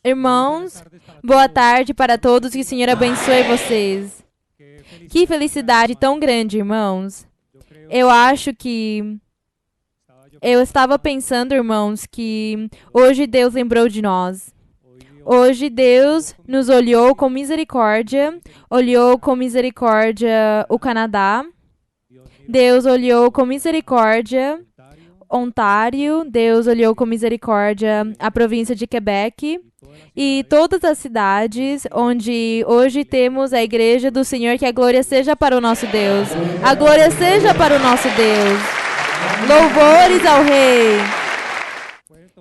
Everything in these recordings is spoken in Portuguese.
Irmãos, boa tarde para todos, que o Senhor abençoe vocês. Que felicidade tão grande, irmãos. Eu acho que eu estava pensando, irmãos, que hoje Deus lembrou de nós. Hoje Deus nos olhou com misericórdia, olhou com misericórdia o Canadá. Deus olhou com misericórdia Ontário, Deus olhou com misericórdia a província de Quebec e todas as cidades onde hoje temos a igreja do Senhor, que a glória seja para o nosso Deus. A glória seja para o nosso Deus. Louvores ao Rei.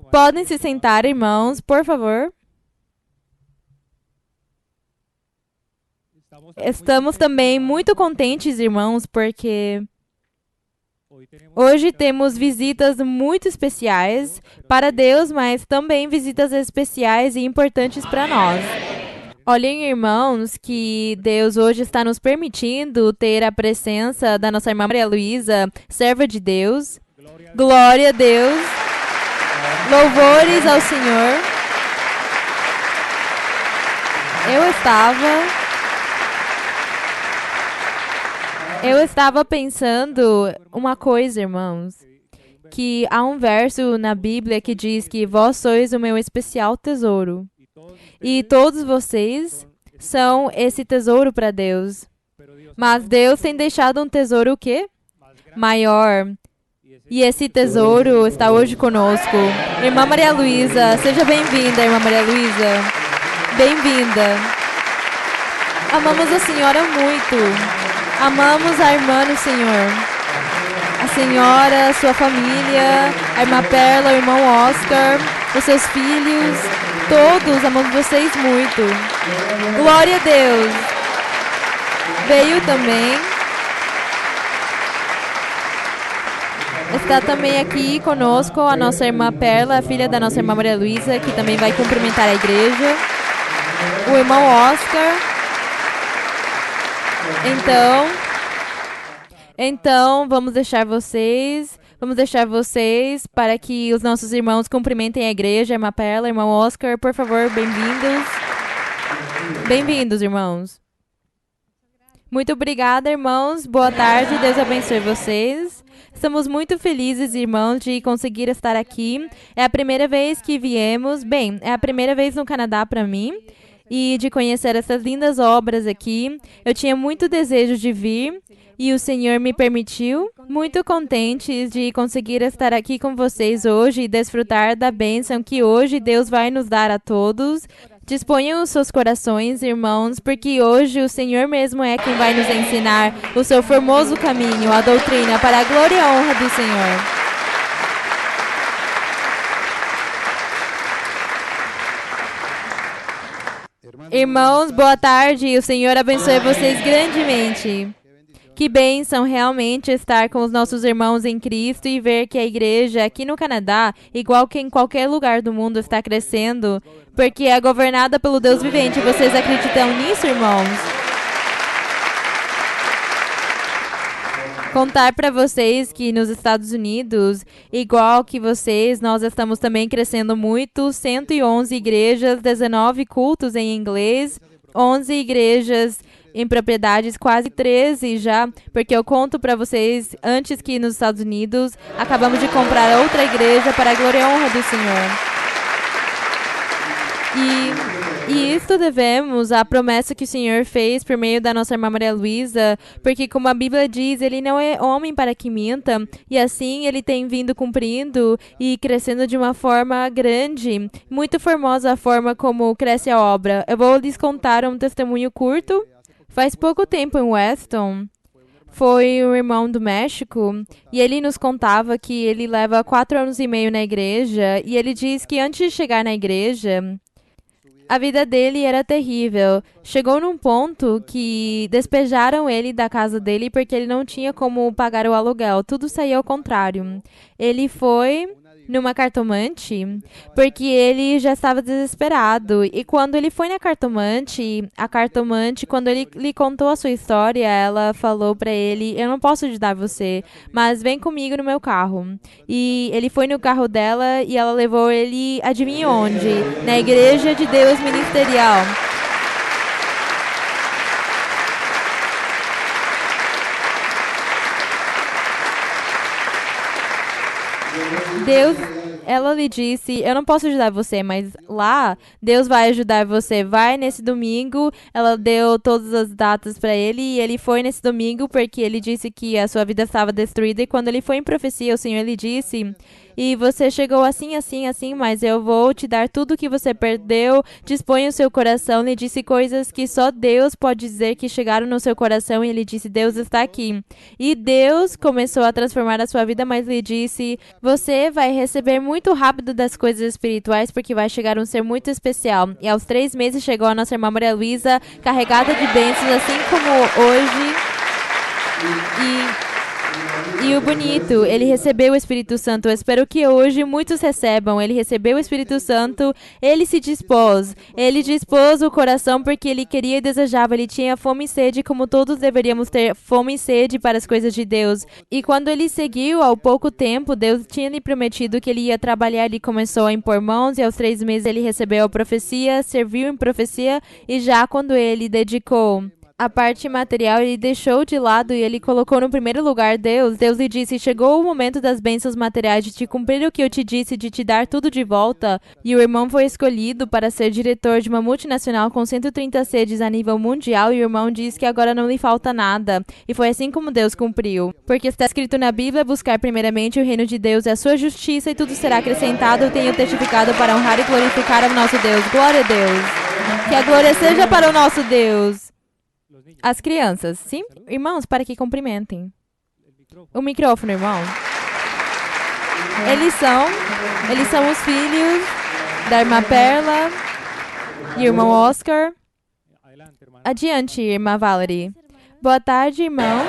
Podem se sentar, irmãos, por favor. Estamos também muito contentes, irmãos, porque hoje temos visitas muito especiais para Deus, mas também visitas especiais e importantes para nós. Olhem, irmãos, que Deus hoje está nos permitindo ter a presença da nossa irmã Maria Luísa, serva de Deus. Glória a Deus. Louvores ao Senhor. Eu estava pensando uma coisa, irmãos, que há um verso na Bíblia que diz que vós sois o meu especial tesouro. E todos vocês são esse tesouro para Deus. Mas Deus tem deixado um tesouro o quê? Maior. E esse tesouro está hoje conosco. Irmã Maria Luísa, seja bem-vinda, irmã Maria Luísa. Bem-vinda. Amamos a senhora muito. Amamos a irmã no Senhor. A senhora, sua família, a irmã Perla, o irmão Oscar, os seus filhos, todos amamos vocês muito. Glória a Deus. Veio também. Está também aqui conosco a nossa irmã Perla, a filha da nossa irmã Maria Luísa, que também vai cumprimentar a igreja. O irmão Oscar. Então, vamos deixar vocês para que os nossos irmãos cumprimentem a igreja, irmã Perla, irmão Oscar, por favor, bem-vindos. Bem-vindos, irmãos. Muito obrigada, irmãos. Boa tarde, Deus abençoe vocês. Estamos muito felizes, irmãos, de conseguir estar aqui. É a primeira vez que viemos, é a primeira vez no Canadá para mim. E de conhecer essas lindas obras aqui. Eu tinha muito desejo de vir e o Senhor me permitiu. Muito contentes de conseguir estar aqui com vocês hoje e desfrutar da bênção que hoje Deus vai nos dar a todos. Disponham os seus corações, irmãos, porque hoje o Senhor mesmo é quem vai nos ensinar o seu formoso caminho, a doutrina, para a glória e a honra do Senhor. Irmãos, boa tarde. O Senhor abençoe vocês grandemente. Que bênção realmente estar com os nossos irmãos em Cristo e ver que a igreja aqui no Canadá, igual que em qualquer lugar do mundo, está crescendo, porque é governada pelo Deus vivente. Vocês acreditam nisso, irmãos? Contar para vocês que nos Estados Unidos, igual que vocês, nós estamos também crescendo muito. 111 igrejas, 19 cultos em inglês, 11 igrejas em propriedades, quase 13 já, porque eu conto para vocês, antes que nos Estados Unidos, acabamos de comprar outra igreja para a glória e honra do Senhor. E isto devemos à promessa que o Senhor fez por meio da nossa irmã Maria Luísa, porque como a Bíblia diz, ele não é homem para que minta, e assim ele tem vindo cumprindo e crescendo de uma forma grande, muito formosa a forma como cresce a obra. Eu vou lhes contar um testemunho curto. Faz pouco tempo em Weston, foi um irmão do México, e ele nos contava que ele leva 4 anos e meio na igreja, e ele diz que antes de chegar na igreja, a vida dele era terrível. Chegou num ponto que despejaram ele da casa dele porque ele não tinha como pagar o aluguel. Tudo saía ao contrário. Ele foi numa cartomante, porque ele já estava desesperado. E quando ele foi na cartomante, a cartomante, quando ele lhe contou a sua história, ela falou para ele: "Eu não posso ajudar você, mas vem comigo no meu carro." E ele foi no carro dela e ela levou ele, adivinha onde? Na Igreja de Deus Ministerial. Deus, ela lhe disse: "Eu não posso ajudar você, mas lá Deus vai ajudar você. Vai nesse domingo." Ela deu todas as datas para ele e ele foi nesse domingo porque ele disse que a sua vida estava destruída. E quando ele foi em profecia, o Senhor lhe disse: "E você chegou assim, assim, assim, mas eu vou te dar tudo que você perdeu. Dispõe o seu coração." Ele disse coisas que só Deus pode dizer que chegaram no seu coração. E ele disse: "Deus está aqui." E Deus começou a transformar a sua vida, mas lhe disse: "Você vai receber muito rápido das coisas espirituais, porque vai chegar um ser muito especial." E aos 3 meses chegou a nossa irmã Maria Luísa, carregada de bênçãos, assim como hoje. E o bonito, ele recebeu o Espírito Santo. Eu espero que hoje muitos recebam. Ele recebeu o Espírito Santo, ele se dispôs. Ele dispôs o coração porque ele queria e desejava. Ele tinha fome e sede, como todos deveríamos ter fome e sede para as coisas de Deus. E quando ele seguiu, ao pouco tempo, Deus tinha lhe prometido que ele ia trabalhar. Ele começou a impor mãos e aos 3 meses ele recebeu a profecia, serviu em profecia. E já quando ele dedicou a parte material, ele deixou de lado e ele colocou no primeiro lugar Deus. Deus lhe disse: "Chegou o momento das bênçãos materiais, de te cumprir o que eu te disse, de te dar tudo de volta." E o irmão foi escolhido para ser diretor de uma multinacional com 130 sedes a nível mundial. E o irmão diz que agora não lhe falta nada. E foi assim como Deus cumpriu. Porque está escrito na Bíblia: "Buscar primeiramente o reino de Deus e a sua justiça, e tudo será acrescentado." Eu tenho testificado para honrar e glorificar o nosso Deus. Glória a Deus. Que a glória seja para o nosso Deus. As crianças, sim? Irmãos, para que cumprimentem. O microfone, irmão. Eles são os filhos da irmã Perla e o irmão Oscar. Adiante, irmã Valerie. Boa tarde, irmãos.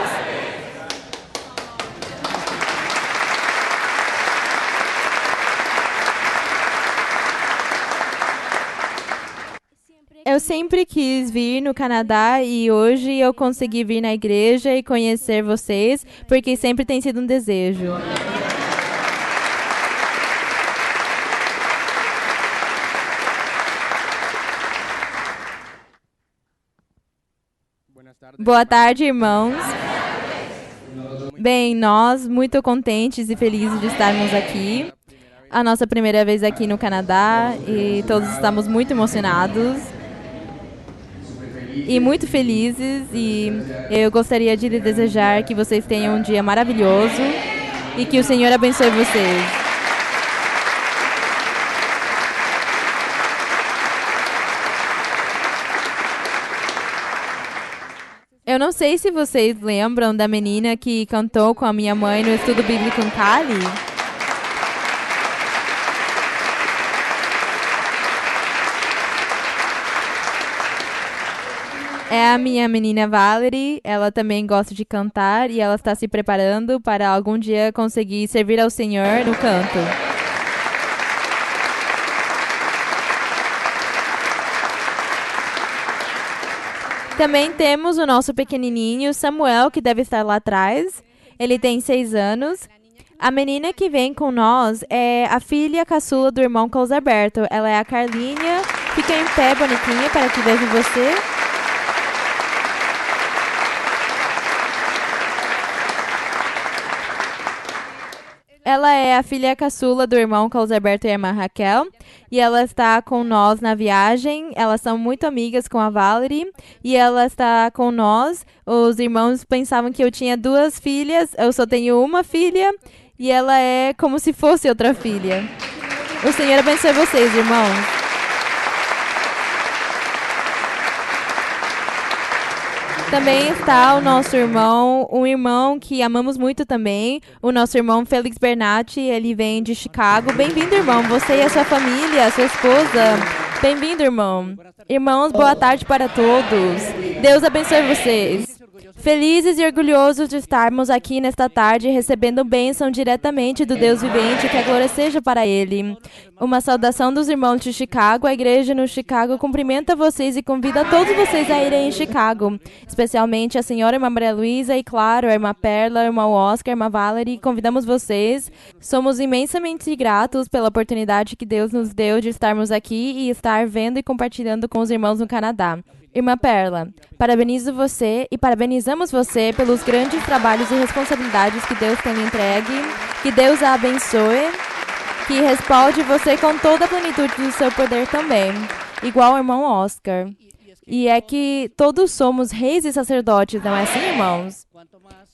Eu sempre quis vir no Canadá e hoje eu consegui vir na igreja e conhecer vocês, porque sempre tem sido um desejo. Boa tarde, irmãos. Bem, nós muito contentes e felizes de estarmos aqui. A nossa primeira vez aqui no Canadá e todos estamos muito emocionados e muito felizes, e eu gostaria de lhe desejar que vocês tenham um dia maravilhoso e que o Senhor abençoe vocês. Eu não sei se vocês lembram da menina que cantou com a minha mãe no estudo bíblico em Cali. É a minha menina Valerie. Ela também gosta de cantar e ela está se preparando para algum dia conseguir servir ao Senhor no canto. Também temos o nosso pequenininho Samuel, que deve estar lá atrás. Ele tem 6 anos. A menina que vem com nós é a filha caçula do irmão Carlos Alberto. Ela é a Carlinha. Fica em pé, bonitinha, para que vejam você. Ela é a filha caçula do irmão Carlos Alberto e a irmã Raquel. E ela está com nós na viagem. Elas são muito amigas com a Valerie. E ela está com nós. Os irmãos pensavam que eu tinha 2 filhas. Eu só tenho uma filha. E ela é como se fosse outra filha. O Senhor abençoe vocês, irmãos. Também está o nosso irmão, um irmão que amamos muito também, o nosso irmão Félix Bernatti. Ele vem de Chicago. Bem-vindo, irmão, você e a sua família, a sua esposa. Bem-vindo, irmão. Irmãos, boa tarde para todos. Deus abençoe vocês. Felizes e orgulhosos de estarmos aqui nesta tarde recebendo bênção diretamente do Deus vivente, que a glória seja para Ele. Uma saudação dos irmãos de Chicago. A igreja no Chicago cumprimenta vocês e convida todos vocês a irem em Chicago, especialmente a senhora irmã Maria Luísa e, claro, a irmã Perla, a irmã Oscar, a irmã Valerie. Convidamos vocês. Somos imensamente gratos pela oportunidade que Deus nos deu de estarmos aqui e estar vendo e compartilhando com os irmãos no Canadá. Irmã Perla, parabenizo você e parabenizamos você pelos grandes trabalhos e responsabilidades que Deus tem lhe entregue. Que Deus a abençoe, que respalde você com toda a plenitude do seu poder também, igual ao irmão Oscar. E é que todos somos reis e sacerdotes, não é assim, irmãos?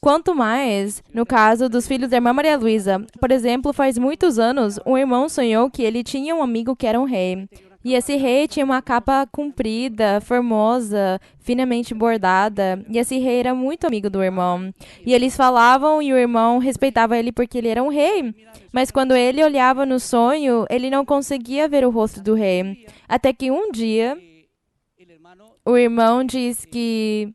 Quanto mais, no caso dos filhos da irmã Maria Luísa, por exemplo, faz muitos anos, um irmão sonhou que ele tinha um amigo que era um rei. E esse rei tinha uma capa comprida, formosa, finamente bordada. E esse rei era muito amigo do irmão. E eles falavam e o irmão respeitava ele porque ele era um rei. Mas quando ele olhava no sonho, ele não conseguia ver o rosto do rei. Até que um dia, o irmão diz que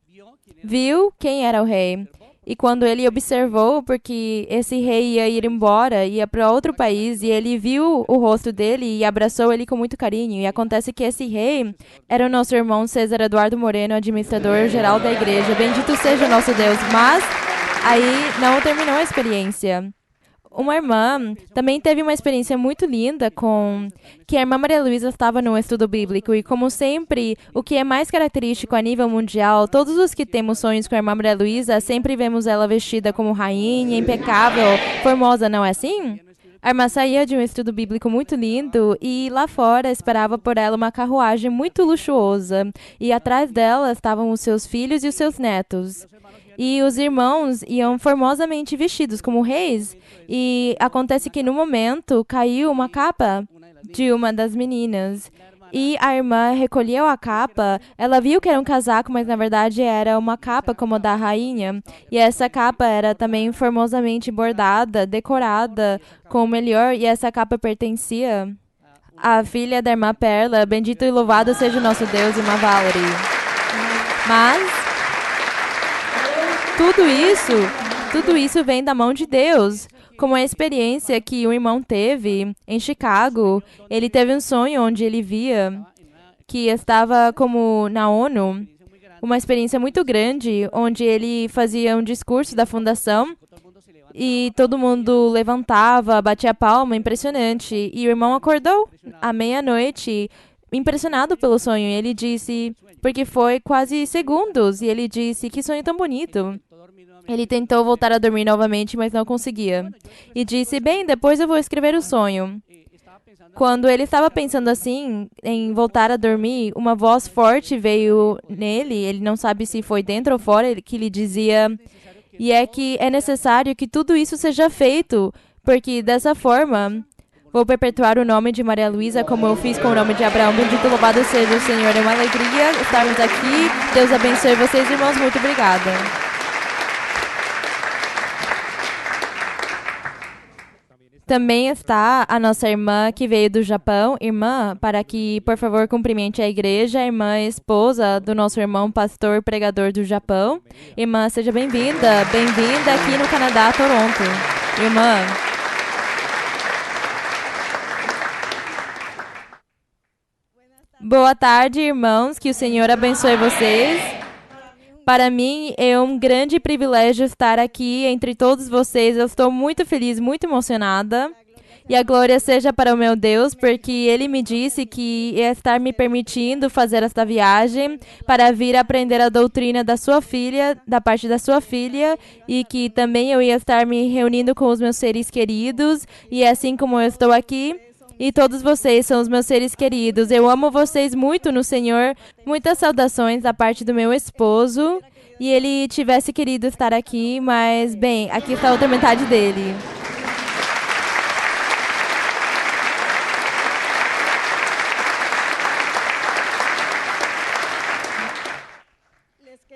viu quem era o rei. E quando ele observou, porque esse rei ia ir embora, ia para outro país, e ele viu o rosto dele e abraçou ele com muito carinho. E acontece que esse rei era o nosso irmão César Eduardo Moreno, administrador-geral da igreja. Bendito seja o nosso Deus. Mas aí não terminou a experiência. Uma irmã também teve uma experiência muito linda com que a irmã Maria Luísa estava no estudo bíblico e, como sempre, o que é mais característico a nível mundial, todos os que temos sonhos com a irmã Maria Luísa, sempre vemos ela vestida como rainha, impecável, formosa, não é assim? A irmã saía de um estudo bíblico muito lindo e lá fora esperava por ela uma carruagem muito luxuosa e atrás dela estavam os seus filhos e os seus netos. E os irmãos iam formosamente vestidos como reis. E acontece que no momento caiu uma capa de uma das meninas. E a irmã recolheu a capa. Ela viu que era um casaco, mas na verdade era uma capa como a da rainha. E essa capa era também formosamente bordada, decorada com o melhor. E essa capa pertencia à filha da irmã Perla. Bendito e louvado seja o nosso Deus, irmã Valerie. Mas tudo isso vem da mão de Deus. Como a experiência que o irmão teve em Chicago, ele teve um sonho onde ele via que estava como na ONU, uma experiência muito grande, onde ele fazia um discurso da fundação e todo mundo levantava, batia palma, impressionante. E o irmão acordou à meia-noite, impressionado pelo sonho. E ele disse, porque foi quase segundos, e ele disse, que sonho tão bonito. Ele tentou voltar a dormir novamente, mas não conseguia. E disse, bem, depois eu vou escrever o sonho. Quando ele estava pensando assim, em voltar a dormir, uma voz forte veio nele, ele não sabe se foi dentro ou fora, que lhe dizia, e é que é necessário que tudo isso seja feito, porque dessa forma vou perpetuar o nome de Maria Luísa como eu fiz com o nome de Abraão. Bendito e louvado seja o Senhor. É uma alegria estarmos aqui. Deus abençoe vocês, irmãos. Muito obrigada. Também está a nossa irmã que veio do Japão. Irmã, para que, por favor, cumprimente a igreja, a irmã esposa do nosso irmão pastor pregador do Japão. Irmã, seja bem-vinda. Bem-vinda aqui no Canadá, Toronto. Irmã. Boa tarde, irmãos. Que o Senhor abençoe vocês. Para mim, é um grande privilégio estar aqui entre todos vocês. Eu estou muito feliz, muito emocionada. E a glória seja para o meu Deus, porque Ele me disse que ia estar me permitindo fazer esta viagem para vir aprender a doutrina da sua filha, da parte da sua filha, e que também eu ia estar me reunindo com os meus seres queridos. E assim como eu estou aqui, e todos vocês são os meus seres queridos. Eu amo vocês muito no Senhor. Muitas saudações da parte do meu esposo. E ele tivesse querido estar aqui, mas, bem, aqui está a outra metade dele.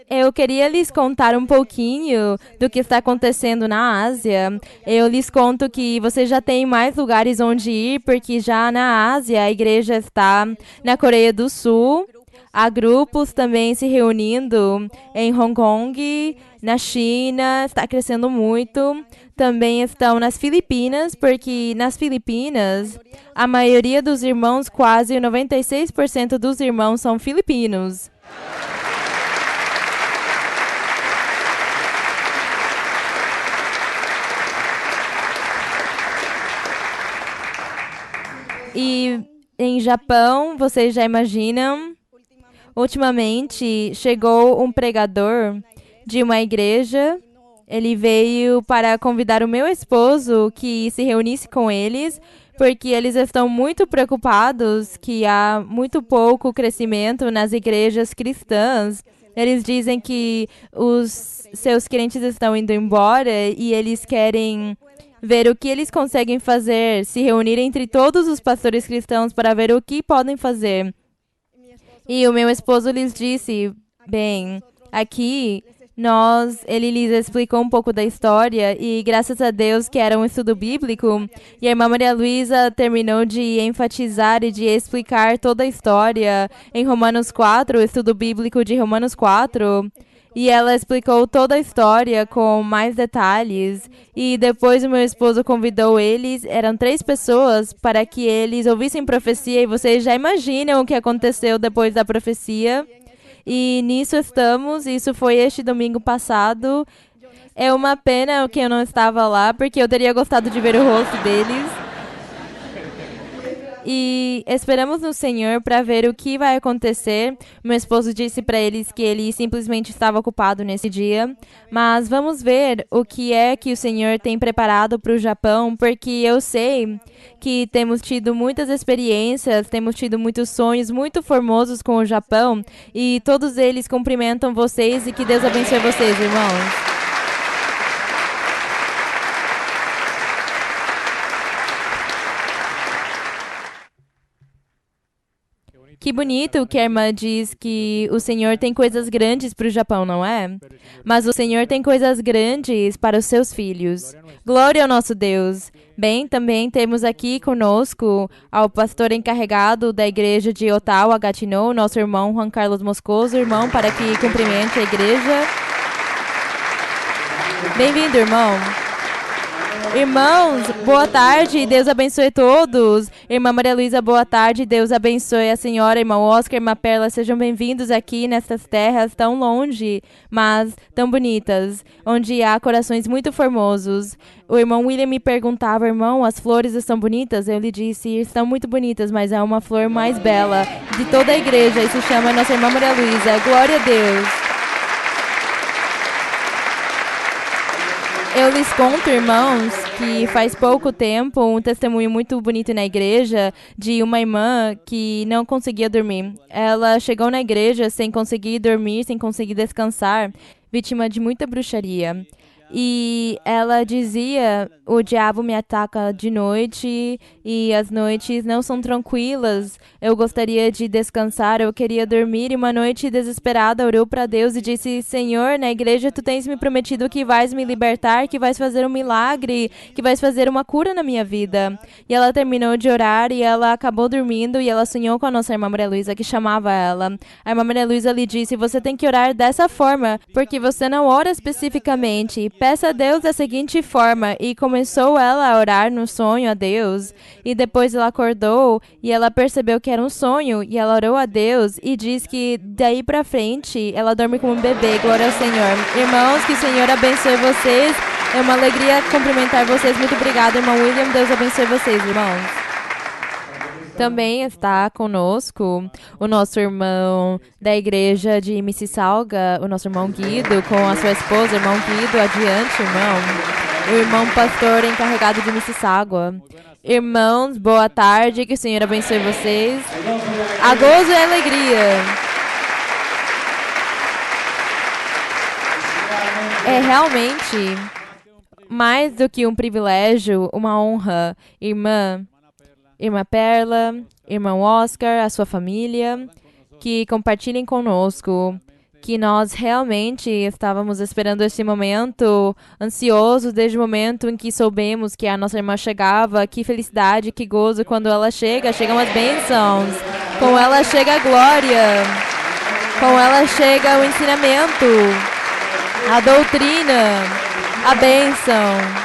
Eu queria lhes contar um pouquinho do que está acontecendo na Ásia. Eu lhes conto que vocês já têm mais lugares onde ir, porque já na Ásia a igreja está na Coreia do Sul, Há grupos também se reunindo em Hong Kong, na China, está crescendo muito. Também estão nas Filipinas, porque nas Filipinas, a maioria dos irmãos, quase 96% dos irmãos são filipinos. E em Japão, vocês já imaginam, ultimamente chegou um pregador de uma igreja. Ele veio para convidar o meu esposo que se reunisse com eles, porque eles estão muito preocupados que há muito pouco crescimento nas igrejas cristãs. Eles dizem que os seus crentes estão indo embora e eles querem ver o que eles conseguem fazer, se reunir entre todos os pastores cristãos para ver o que podem fazer. E o meu esposo lhes disse, bem, aqui ele lhes explicou um pouco da história e graças a Deus que era um estudo bíblico e a irmã Maria Luísa terminou de enfatizar e de explicar toda a história em Romanos 4, o estudo bíblico de Romanos 4. E ela explicou toda a história com mais detalhes. E depois o meu esposo convidou eles, eram 3 pessoas, para que eles ouvissem profecia. E vocês já imaginam o que aconteceu depois da profecia. E nisso estamos. Isso foi este domingo passado. É uma pena que eu não estava lá, porque eu teria gostado de ver o rosto deles. E esperamos no Senhor para ver o que vai acontecer. Meu esposo disse para eles que ele simplesmente estava ocupado nesse dia. Mas vamos ver o que é que o Senhor tem preparado para o Japão, porque eu sei que temos tido muitas experiências, temos tido muitos sonhos muito formosos com o Japão. E todos eles cumprimentam vocês e que Deus abençoe vocês, irmãos. Que bonito que a irmã diz que o Senhor tem coisas grandes para o Japão, não é? Mas o Senhor tem coisas grandes para os seus filhos. Glória ao nosso Deus. Bem, também temos aqui conosco ao pastor encarregado da igreja de Ottawa, Gatineau, nosso irmão Juan Carlos Moscoso, irmão, para que cumprimente a igreja. Bem-vindo, irmão. Irmãos, boa tarde, Deus abençoe todos. Irmã Maria Luísa, boa tarde, Deus abençoe a senhora, irmão Oscar, irmã Perla, sejam bem-vindos aqui nessas terras tão longe, mas tão bonitas, onde há corações muito formosos. O irmão William me perguntava, irmão, as flores estão bonitas? Eu lhe disse, estão muito bonitas, mas é uma flor mais bela de toda a igreja e se chama nossa irmã Maria Luísa. Glória a Deus. Eu lhes conto, irmãos, que faz pouco tempo, um testemunho muito bonito na igreja de uma irmã que não conseguia dormir. Ela chegou na igreja sem conseguir dormir, sem conseguir descansar, vítima de muita bruxaria. E ela dizia, o diabo me ataca de noite e as noites não são tranquilas. Eu gostaria de descansar, eu queria dormir. E uma noite desesperada orou para Deus e disse, Senhor, na igreja tu tens me prometido que vais me libertar, que vais fazer um milagre, que vais fazer uma cura na minha vida. E ela terminou de orar e ela acabou dormindo e ela sonhou com a nossa irmã Maria Luísa, que chamava ela. A irmã Maria Luísa lhe disse, você tem que orar dessa forma, porque você não ora especificamente. Peça a Deus da seguinte forma, e começou ela a orar no sonho a Deus, e depois ela acordou, e ela percebeu que era um sonho, e ela orou a Deus, e diz que daí pra frente, ela dorme como um bebê, glória ao Senhor. Irmãos, que o Senhor abençoe vocês, é uma alegria cumprimentar vocês, muito obrigada, irmão William, Deus abençoe vocês, irmãos. Também está conosco o nosso irmão da igreja de Mississauga, o nosso irmão Guido, com a sua esposa, irmão Guido, adiante, irmão. O irmão pastor encarregado de Mississauga. Irmãos, boa tarde, que o Senhor abençoe vocês. A gozo e a alegria. É realmente mais do que um privilégio, uma honra, irmã Perla, irmão Oscar, a sua família, que compartilhem conosco, que nós realmente estávamos esperando esse momento, ansiosos desde o momento em que soubemos que a nossa irmã chegava. Que felicidade, que gozo quando ela chega, chegam as bênçãos, com ela chega a glória. Com ela chega o ensinamento, a doutrina, a bênção.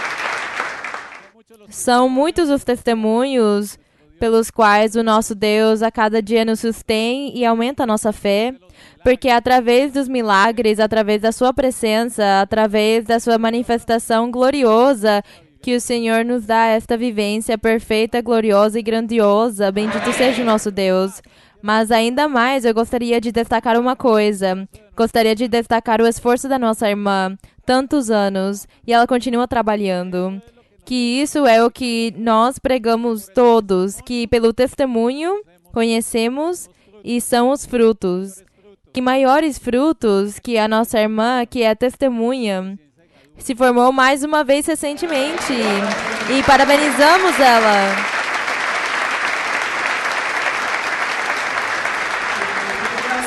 São muitos os testemunhos pelos quais o nosso Deus a cada dia nos sustém e aumenta a nossa fé, porque através dos milagres, através da sua presença, através da sua manifestação gloriosa, que o Senhor nos dá esta vivência perfeita, gloriosa e grandiosa. Bendito seja o nosso Deus. Mas ainda mais, eu gostaria de destacar uma coisa. Gostaria de destacar o esforço da nossa irmã, tantos anos, e ela continua trabalhando. Que isso é o que nós pregamos todos, que pelo testemunho conhecemos e são os frutos. Que maiores frutos que a nossa irmã, que é testemunha, se formou mais uma vez recentemente. E parabenizamos ela.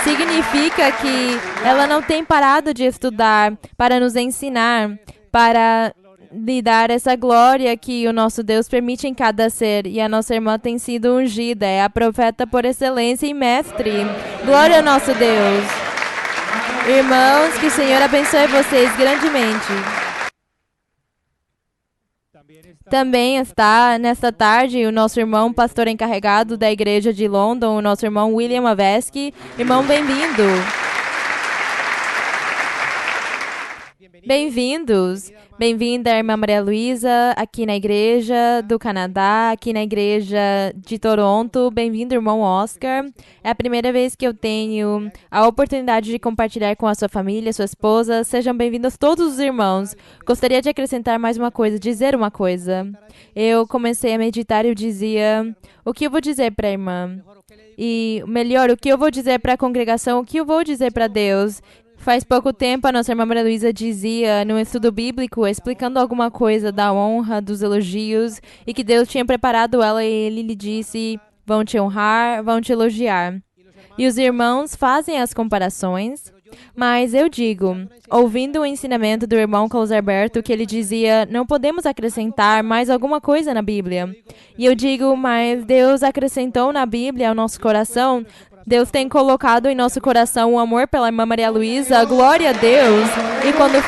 Significa que ela não tem parado de estudar para nos ensinar, para lhe dar essa glória que o nosso Deus permite em cada ser. E a nossa irmã tem sido ungida, é a profeta por excelência e mestre. Glória ao nosso Deus. Irmãos, que o Senhor abençoe vocês grandemente. Também está nesta tarde o nosso irmão pastor encarregado da igreja de London, o nosso irmão William Aveski. Irmão, bem-vindo. Bem-vindos. Bem-vinda, irmã Maria Luísa, aqui na igreja do Canadá, aqui na igreja de Toronto. Bem-vindo, irmão Oscar. É a primeira vez que eu tenho a oportunidade de compartilhar com a sua família, sua esposa. Sejam bem-vindos todos os irmãos. Gostaria de acrescentar mais uma coisa, dizer uma coisa. Eu comecei a meditar e eu dizia, o que eu vou dizer para a irmã? E melhor, o que eu vou dizer para a congregação? O que eu vou dizer para Deus? Faz pouco tempo, a nossa irmã Maria Luísa dizia, num estudo bíblico, explicando alguma coisa da honra, dos elogios, e que Deus tinha preparado ela e ele lhe disse, vão te honrar, vão te elogiar. E os irmãos fazem as comparações, mas eu digo, ouvindo o ensinamento do irmão Carlos Alberto, que ele dizia, não podemos acrescentar mais alguma coisa na Bíblia. E eu digo, mas Deus acrescentou na Bíblia ao nosso coração. Deus tem colocado em nosso coração o amor pela irmã Maria Luísa, glória a Deus. E quando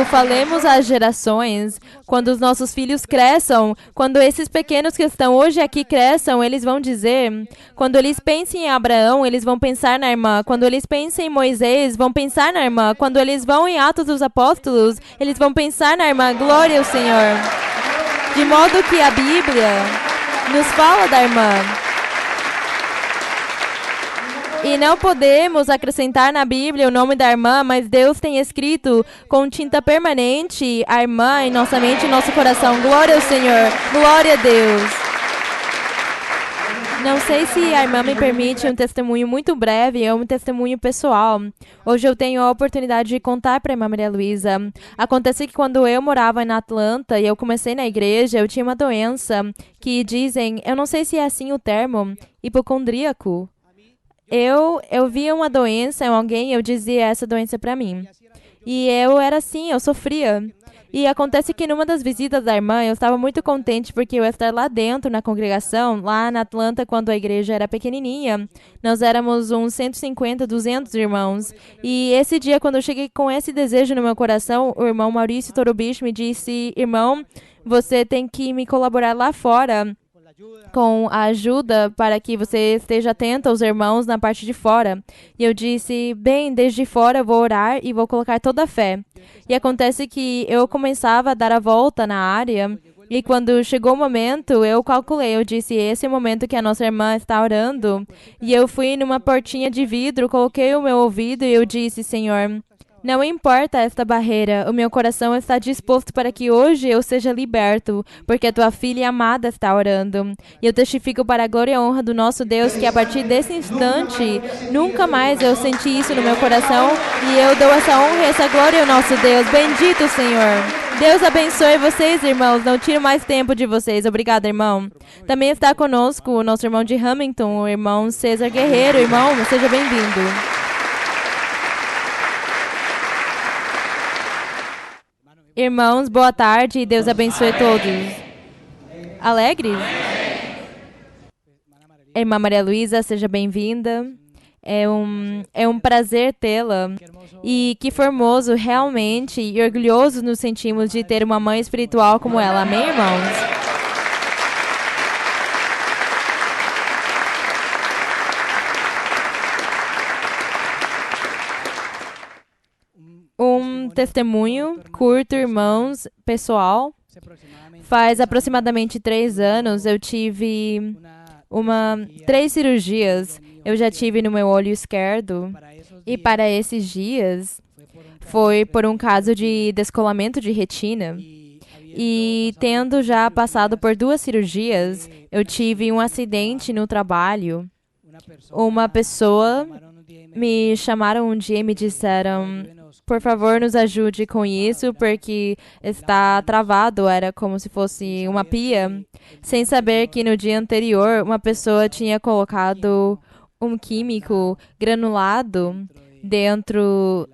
falemos às gerações, quando os nossos filhos cresçam, quando esses pequenos que estão hoje aqui cresçam, eles vão dizer, quando eles pensem em Abraão, eles vão pensar na irmã, quando eles pensem em Moisés, vão pensar na irmã, quando eles vão em Atos dos Apóstolos, eles vão pensar na irmã, glória ao Senhor. De modo que a Bíblia nos fala da irmã. E não podemos acrescentar na Bíblia o nome da irmã, mas Deus tem escrito com tinta permanente a irmã em nossa mente e nosso coração. Glória ao Senhor. Glória a Deus. Não sei se a irmã me permite um testemunho muito breve, é um testemunho pessoal. Hoje eu tenho a oportunidade de contar para a irmã Maria Luísa. Acontece que quando eu morava na Atlanta e eu comecei na igreja, eu tinha uma doença que dizem, eu não sei se é assim o termo, hipocondríaco. Eu via uma doença em alguém, eu dizia essa doença para mim. E eu era assim, eu sofria. E acontece que numa das visitas da irmã, eu estava muito contente porque eu ia estar lá dentro na congregação, lá na Atlanta, quando a igreja era pequenininha. Nós éramos uns 150, 200 irmãos. E esse dia, quando eu cheguei com esse desejo no meu coração, o irmão Maurício Torobich me disse, irmão, você tem que me colaborar lá fora com a ajuda para que você esteja atento aos irmãos na parte de fora. E eu disse, bem, desde fora eu vou orar e vou colocar toda a fé. E acontece que eu começava a dar a volta na área e quando chegou o momento, eu calculei, eu disse, esse é o momento que a nossa irmã está orando. E eu fui numa portinha de vidro, coloquei o meu ouvido e eu disse, Senhor, não importa esta barreira, o meu coração está disposto para que hoje eu seja liberto, porque a tua filha amada está orando. E eu testifico para a glória e honra do nosso Deus que a partir desse instante, nunca mais eu senti isso no meu coração e eu dou essa honra e essa glória ao nosso Deus. Bendito Senhor. Deus abençoe vocês, irmãos. Não tiro mais tempo de vocês. Obrigada, irmão. Também está conosco o nosso irmão de Hamilton, o irmão César Guerreiro. Irmão, seja bem-vindo. Irmãos, boa tarde e Deus abençoe todos. Alegres? Irmã Maria Luísa, seja bem-vinda. É um prazer tê-la. E que formoso, realmente, e orgulhoso nos sentimos de ter uma mãe espiritual como ela. Amém, irmãos? Um testemunho curto, irmãos, pessoal. Faz aproximadamente 3 anos eu tive 3 cirurgias. Eu já tive no meu olho esquerdo. E para esses dias foi por um caso de descolamento de retina. E tendo já passado por 2 cirurgias, eu tive um acidente no trabalho. Uma pessoa me chamaram um dia e me disseram: por favor, nos ajude com isso, porque está travado, era como se fosse uma pia, sem saber que no dia anterior uma pessoa tinha colocado um químico granulado dentro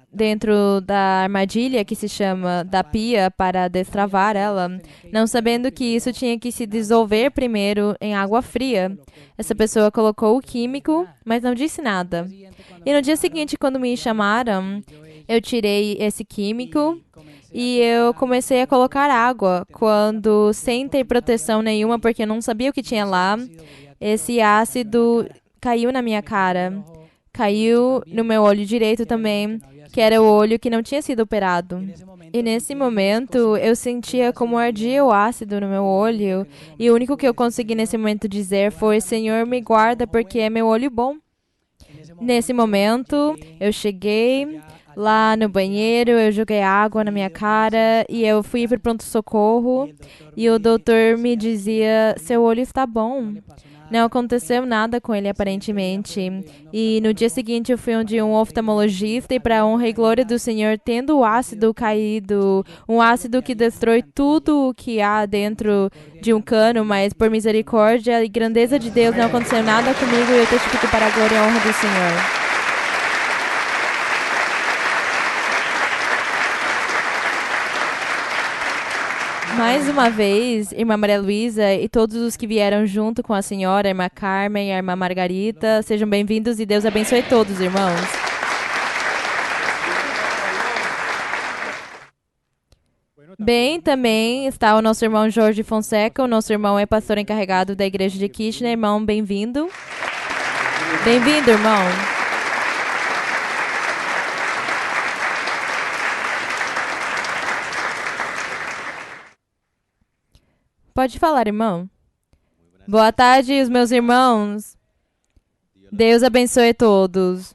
da armadilha que se chama da pia para destravar ela, não sabendo que isso tinha que se dissolver primeiro em água fria. Essa pessoa colocou o químico, mas não disse nada. E no dia seguinte, quando me chamaram, eu tirei esse químico e eu comecei a colocar água, quando sem ter proteção nenhuma, porque eu não sabia o que tinha lá, esse ácido caiu na minha cara. Caiu no meu olho direito também, que era o olho que não tinha sido operado. E nesse momento, eu sentia como ardia o ácido no meu olho, e o único que eu consegui nesse momento dizer foi: Senhor, me guarda, porque é meu olho bom. Nesse momento, eu cheguei lá no banheiro, eu joguei água na minha cara e eu fui para o pronto-socorro e o doutor me dizia: seu olho está bom. Não aconteceu nada com ele, aparentemente. E no dia seguinte eu fui onde um oftalmologista e, para a honra e glória do Senhor, tendo o ácido caído, um ácido que destrói tudo o que há dentro de um cano, mas por misericórdia e grandeza de Deus não aconteceu nada comigo e eu testifico para a glória e honra do Senhor. Mais uma vez, irmã Maria Luísa e todos os que vieram junto com a senhora, a irmã Carmen e a irmã Margarita, sejam bem-vindos e Deus abençoe todos, irmãos. Bem, também está o nosso irmão Jorge Fonseca, o nosso irmão é pastor encarregado da igreja de Kitchener. Irmão, bem-vindo. Bem-vindo, irmão. Pode falar, irmão. Boa tarde, os meus irmãos. Deus abençoe todos.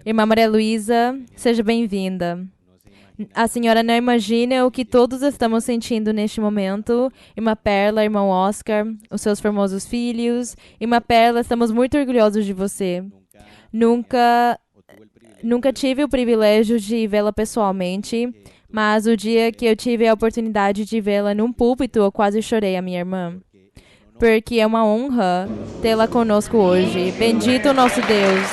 Irmã Maria Luísa, seja bem-vinda. A senhora não imagina o que todos estamos sentindo neste momento. Irmã Perla, irmão Oscar, os seus formosos filhos. Irmã Perla, estamos muito orgulhosos de você. Nunca tive o privilégio de vê-la pessoalmente, mas o dia que eu tive a oportunidade de vê-la num púlpito, eu quase chorei, a minha irmã. Porque é uma honra tê-la conosco hoje. Bendito o nosso Deus.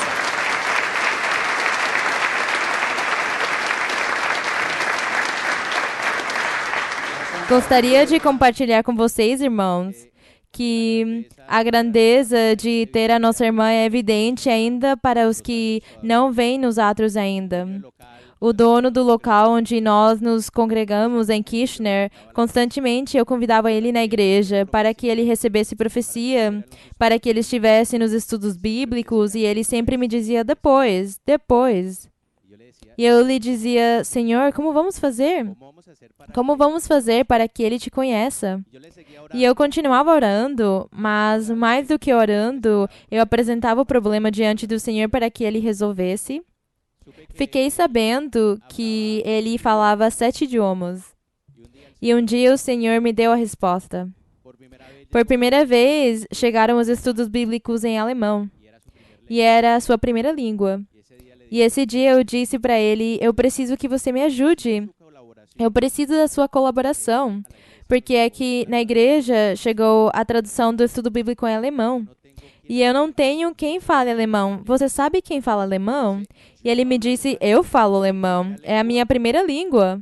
Gostaria de compartilhar com vocês, irmãos, que a grandeza de ter a nossa irmã é evidente ainda para os que não veem nos atos ainda. O dono do local onde nós nos congregamos, em Kitchener, constantemente eu convidava ele na igreja para que ele recebesse profecia, para que ele estivesse nos estudos bíblicos, e ele sempre me dizia: depois, depois. E eu lhe dizia: Senhor, como vamos fazer? Como vamos fazer para que ele te conheça? E eu continuava orando, mas mais do que orando, eu apresentava o problema diante do Senhor para que ele resolvesse. Fiquei sabendo que ele falava 7 idiomas. E um dia o Senhor me deu a resposta. Por primeira vez, chegaram os estudos bíblicos em alemão. E era a sua primeira língua. E esse dia eu disse para ele: eu preciso que você me ajude. Eu preciso da sua colaboração. Porque é que na igreja chegou a tradução do estudo bíblico em alemão. E eu não tenho quem fale alemão. Você sabe quem fala alemão? E ele me disse: eu falo alemão. É a minha primeira língua.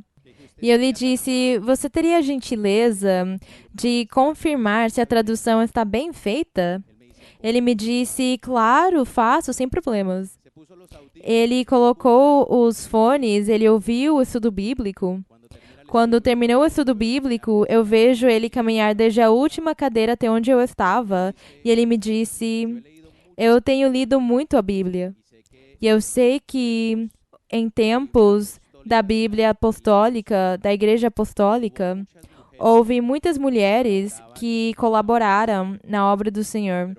E eu lhe disse: você teria a gentileza de confirmar se a tradução está bem feita? Ele me disse, claro, faço, sem problemas. Ele colocou os fones, ele ouviu o estudo bíblico. Quando terminou o estudo bíblico, eu vejo ele caminhar desde a última cadeira até onde eu estava. E ele me disse, eu tenho lido muito a Bíblia. E eu sei que em tempos da Bíblia apostólica, da Igreja Apostólica, houve muitas mulheres que colaboraram na obra do Senhor.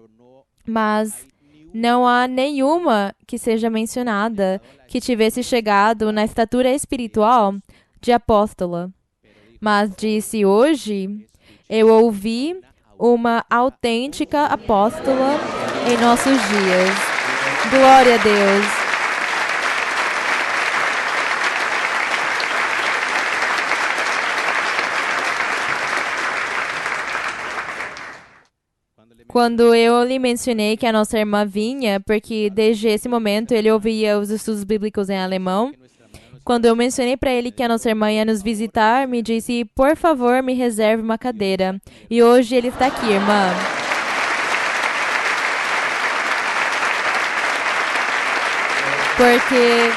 Mas não há nenhuma que seja mencionada que tivesse chegado na estatura espiritual de apóstola. Mas disse hoje, eu ouvi uma autêntica apóstola em nossos dias. Glória a Deus. Quando eu lhe mencionei que a nossa irmã vinha, porque desde esse momento ele ouvia os estudos bíblicos em alemão, quando eu mencionei para ele que a nossa irmã ia nos visitar, me disse, por favor, me reserve uma cadeira. E hoje ele está aqui, irmã. Porque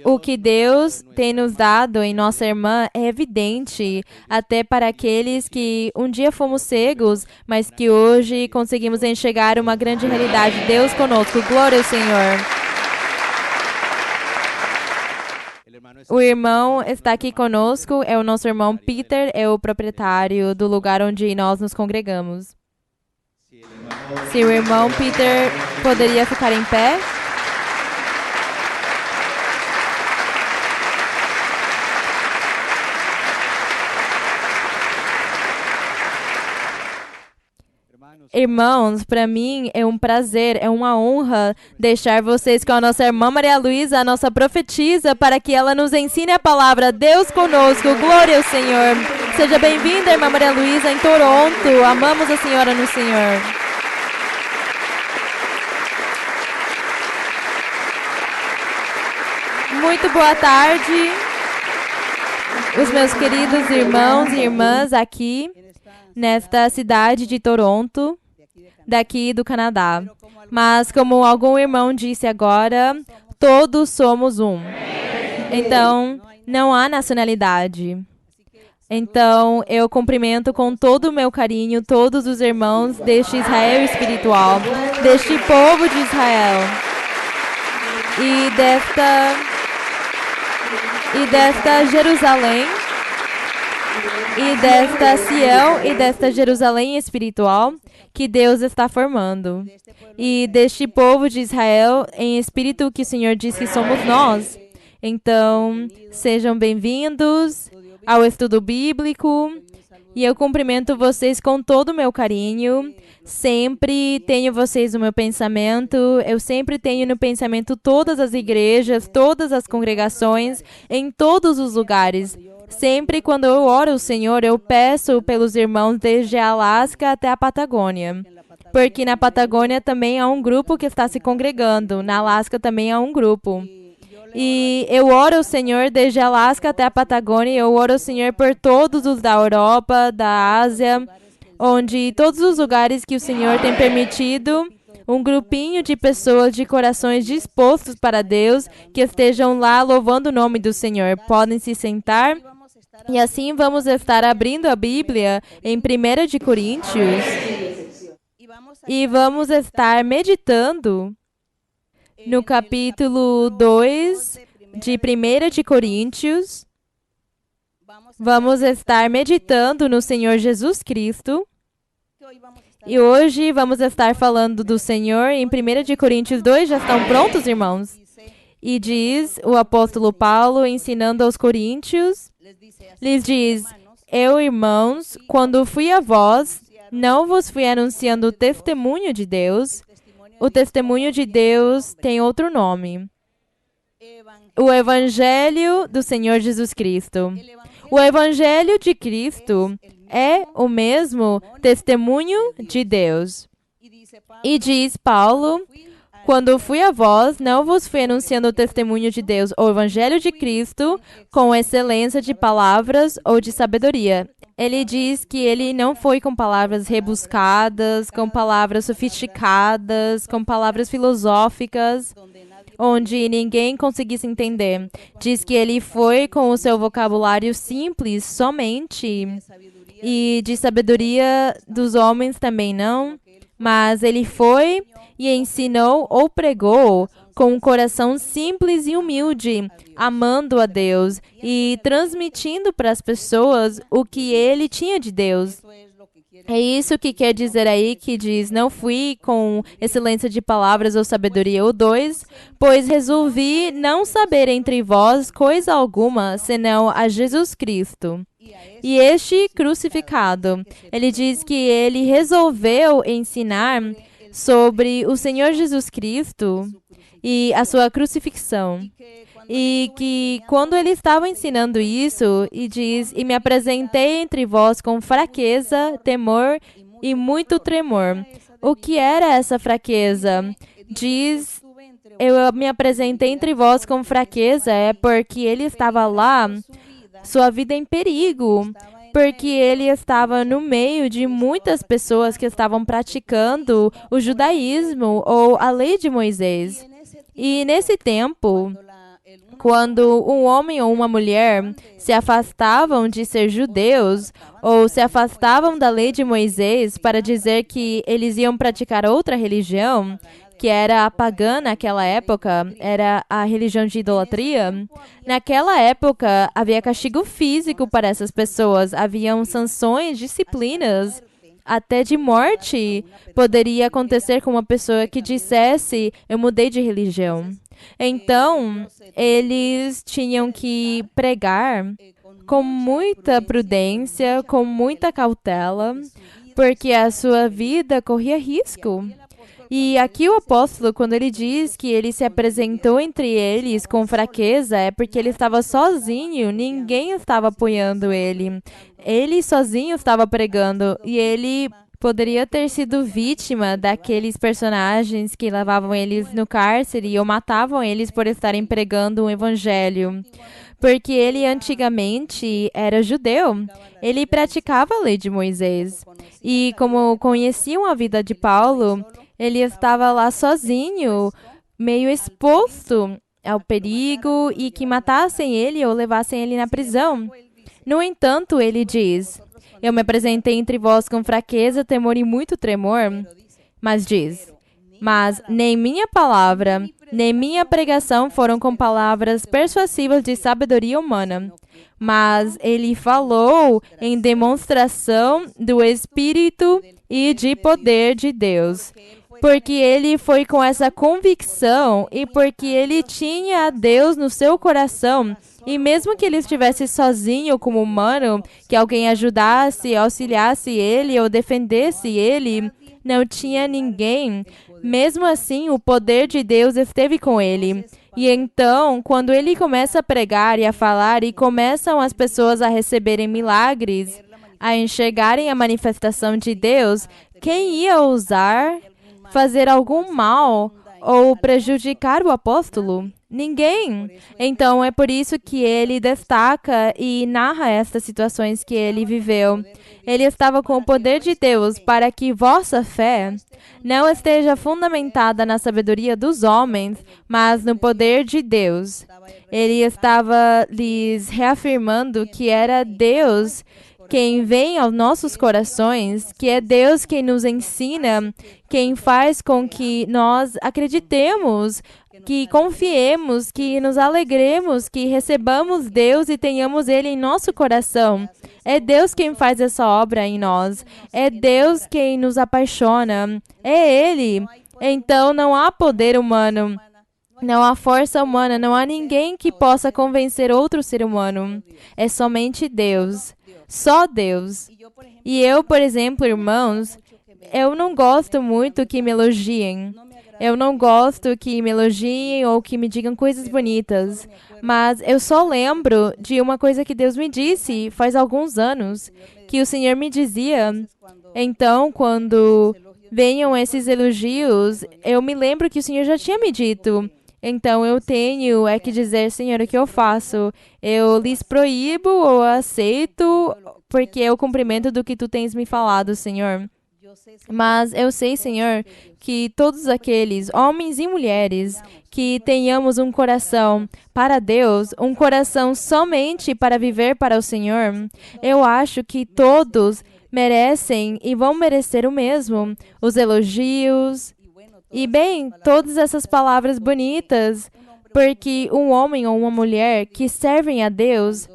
o que Deus tem nos dado em nossa irmã é evidente, até para aqueles que um dia fomos cegos, mas que hoje conseguimos enxergar uma grande realidade. Deus conosco, glória ao Senhor. O irmão está aqui conosco, é o nosso irmão Peter, é o proprietário do lugar onde nós nos congregamos. Se o irmão Peter poderia ficar em pé. Irmãos, para mim é um prazer, é uma honra deixar vocês com a nossa irmã Maria Luísa, a nossa profetisa, para que ela nos ensine a palavra. Deus conosco, glória ao Senhor. Seja bem-vinda, irmã Maria Luísa, em Toronto. Amamos a senhora no Senhor. Muito boa tarde, os meus queridos irmãos e irmãs aqui nesta cidade de Toronto, daqui do Canadá. Mas como algum irmão disse agora, todos somos um. Então, não há nacionalidade. Então, eu cumprimento com todo o meu carinho todos os irmãos deste Israel espiritual, deste povo de Israel. E desta Jerusalém, e desta Sião e desta Jerusalém espiritual que Deus está formando. E deste povo de Israel em espírito que o Senhor diz que somos nós. Então, sejam bem-vindos ao estudo bíblico. E eu cumprimento vocês com todo o meu carinho. Sempre tenho vocês no meu pensamento. Eu sempre tenho no pensamento todas as igrejas, todas as congregações, em todos os lugares. Sempre quando eu oro ao Senhor, eu peço pelos irmãos desde a Alasca até a Patagônia. Porque na Patagônia também há um grupo que está se congregando. Na Alasca também há um grupo. E eu oro ao Senhor desde a Alasca até a Patagônia. Eu oro ao Senhor por todos os da Europa, da Ásia, onde todos os lugares que o Senhor tem permitido um grupinho de pessoas de corações dispostos para Deus, que estejam lá louvando o nome do Senhor. Podem se sentar. E assim vamos estar abrindo a Bíblia em 1 de Coríntios. E vamos estar meditando no capítulo 2 de 1 de Coríntios. Vamos estar meditando no Senhor Jesus Cristo. E hoje vamos estar falando do Senhor em 1 de Coríntios 2. Já estão prontos, irmãos? E diz o apóstolo Paulo, ensinando aos coríntios, lhes diz, eu, irmãos, quando fui a vós, não vos fui anunciando o testemunho de Deus. O testemunho de Deus tem outro nome. O Evangelho do Senhor Jesus Cristo. O Evangelho de Cristo é o mesmo testemunho de Deus. E diz Paulo, Quando fui a vós, não vos fui anunciando o testemunho de Deus, o evangelho de Cristo, com excelência de palavras ou de sabedoria. Ele diz que ele não foi com palavras rebuscadas, com palavras sofisticadas, com palavras filosóficas, onde ninguém conseguisse entender. Diz que ele foi com o seu vocabulário simples somente, e de sabedoria dos homens também não, mas ele foi e ensinou ou pregou com um coração simples e humilde, amando a Deus e transmitindo para as pessoas o que ele tinha de Deus. É isso que quer dizer aí que diz, não fui com excelência de palavras ou sabedoria ou dois, pois resolvi não saber entre vós coisa alguma, senão a Jesus Cristo. E este crucificado, ele diz que ele resolveu ensinar sobre o Senhor Jesus Cristo e a sua crucifixão. E que quando ele estava ensinando isso, e diz, e me apresentei entre vós com fraqueza, temor e muito tremor. O que era essa fraqueza? Diz, eu me apresentei entre vós com fraqueza, é porque ele estava lá, sua vida em perigo, porque ele estava no meio de muitas pessoas que estavam praticando o judaísmo ou a lei de Moisés. E nesse tempo, quando um homem ou uma mulher se afastavam de ser judeus ou se afastavam da lei de Moisés para dizer que eles iam praticar outra religião, que era a pagã naquela época, era a religião de idolatria, naquela época havia castigo físico para essas pessoas, haviam sanções, disciplinas, até de morte poderia acontecer com uma pessoa que dissesse, eu mudei de religião. Então, eles tinham que pregar com muita prudência, com muita cautela, porque a sua vida corria risco. E aqui o apóstolo, quando ele diz que ele se apresentou entre eles com fraqueza, é porque ele estava sozinho, ninguém estava apoiando ele. Ele sozinho estava pregando e ele poderia ter sido vítima daqueles personagens que levavam eles no cárcere ou matavam eles por estarem pregando um evangelho. Porque ele antigamente era judeu, ele praticava a lei de Moisés. E como conheciam a vida de Paulo, ele estava lá sozinho, meio exposto ao perigo e que matassem ele ou levassem ele na prisão. No entanto, ele diz, eu me apresentei entre vós com fraqueza, temor e muito tremor, mas diz, mas nem minha palavra, nem minha pregação foram com palavras persuasivas de sabedoria humana, mas ele falou em demonstração do Espírito e de poder de Deus. Porque ele foi com essa convicção e porque ele tinha a Deus no seu coração. E mesmo que ele estivesse sozinho como humano, que alguém ajudasse, auxiliasse ele ou defendesse ele, não tinha ninguém. Mesmo assim, o poder de Deus esteve com ele. E então, quando ele começa a pregar e a falar e começam as pessoas a receberem milagres, a enxergarem a manifestação de Deus, quem ia ousar fazer algum mal ou prejudicar o apóstolo? Ninguém. Então, é por isso que ele destaca e narra estas situações que ele viveu. Ele estava com o poder de Deus para que vossa fé não esteja fundamentada na sabedoria dos homens, mas no poder de Deus. Ele estava lhes reafirmando que era Deus quem vem aos nossos corações, que é Deus quem nos ensina, quem faz com que nós acreditemos, que confiemos, que nos alegremos, que recebamos Deus e tenhamos Ele em nosso coração. É Deus quem faz essa obra em nós. É Deus quem nos apaixona. É Ele. Então não há poder humano. Não há força humana, não há ninguém que possa convencer outro ser humano. É somente Deus. Só Deus. E eu, por exemplo, irmãos, eu não gosto muito que me elogiem. Eu não gosto que me elogiem ou que me digam coisas bonitas. Mas eu só lembro de uma coisa que Deus me disse faz alguns anos, que o Senhor me dizia. Então, quando venham esses elogios, eu me lembro que o Senhor já tinha me dito. Então eu tenho que dizer, Senhor, o que eu faço? Eu lhes proíbo ou aceito, porque é o cumprimento do que tu tens me falado, Senhor. Mas eu sei, Senhor, que todos aqueles homens e mulheres que tenhamos um coração para Deus, um coração somente para viver para o Senhor, eu acho que todos merecem e vão merecer o mesmo, os elogios e, bem, todas essas palavras bonitas, porque um homem ou uma mulher que servem a Deus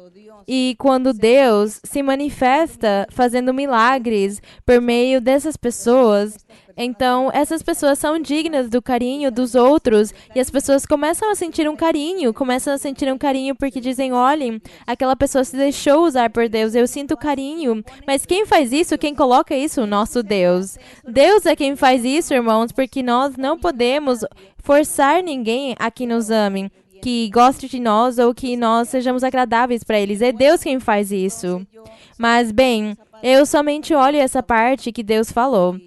e quando Deus se manifesta fazendo milagres por meio dessas pessoas, então essas pessoas são dignas do carinho dos outros e as pessoas começam a sentir um carinho porque dizem, olhem, aquela pessoa se deixou usar por Deus, eu sinto carinho. Mas quem faz isso, quem coloca isso? O nosso Deus. Deus é quem faz isso, irmãos, porque nós não podemos forçar ninguém a que nos amem, que goste de nós ou que nós sejamos agradáveis para eles. É Deus quem faz isso. Mas, bem, eu somente olho essa parte que Deus falou.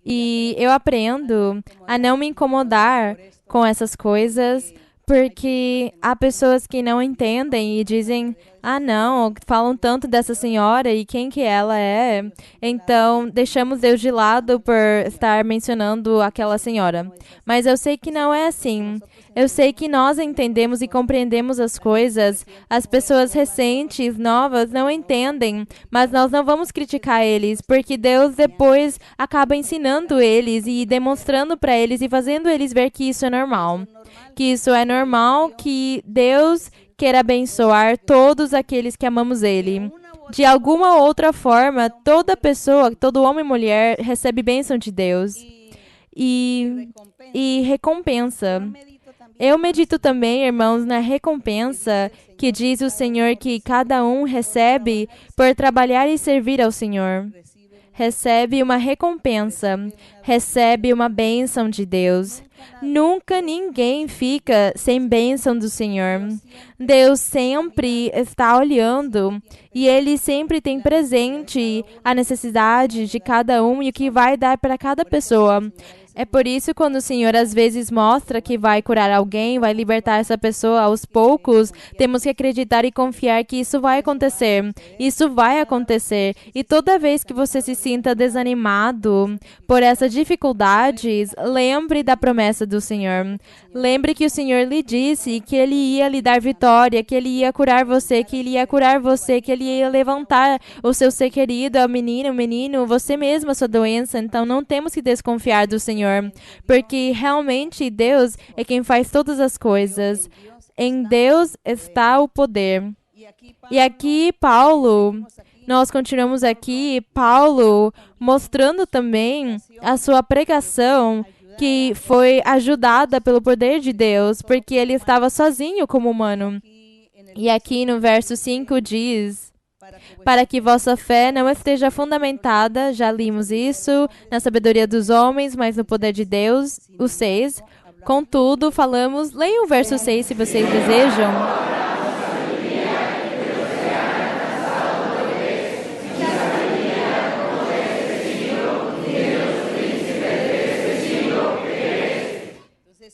E eu aprendo a não me incomodar com essas coisas, porque há pessoas que não entendem e dizem, ah, não, falam tanto dessa senhora e quem que ela é. Então, deixamos Deus de lado por estar mencionando aquela senhora. Mas eu sei que não é assim. Eu sei que nós entendemos e compreendemos as coisas. As pessoas recentes, novas, não entendem, mas nós não vamos criticar eles, porque Deus depois acaba ensinando eles e demonstrando para eles e fazendo eles ver que isso é normal. Que isso é normal, que Deus quer abençoar todos aqueles que amamos Ele. De alguma outra forma, toda pessoa, todo homem e mulher recebe bênção de Deus e recompensa. Eu medito também, irmãos, na recompensa que diz o Senhor que cada um recebe por trabalhar e servir ao Senhor. Recebe uma recompensa, recebe uma bênção de Deus. Nunca ninguém fica sem bênção do Senhor. Deus sempre está olhando e Ele sempre tem presente a necessidade de cada um e o que vai dar para cada pessoa. É por isso quando o Senhor às vezes mostra que vai curar alguém, vai libertar essa pessoa aos poucos, temos que acreditar e confiar que isso vai acontecer. Isso vai acontecer. E toda vez que você se sinta desanimado por essas dificuldades, lembre da promessa do Senhor. Lembre que o Senhor lhe disse que Ele ia lhe dar vitória, que Ele ia curar você, que Ele ia curar você, que Ele ia levantar o seu ser querido, o menino, você mesmo, a sua doença. Então não temos que desconfiar do Senhor, porque realmente Deus é quem faz todas as coisas. Em Deus está o poder. E aqui, nós continuamos aqui, Paulo mostrando também a sua pregação, que foi ajudada pelo poder de Deus, porque ele estava sozinho como humano. E aqui no verso 5 diz, para que vossa fé não esteja fundamentada, já limos isso, na sabedoria dos homens, mas no poder de Deus, o 6. Contudo, falamos, leiam o verso 6 se vocês desejam.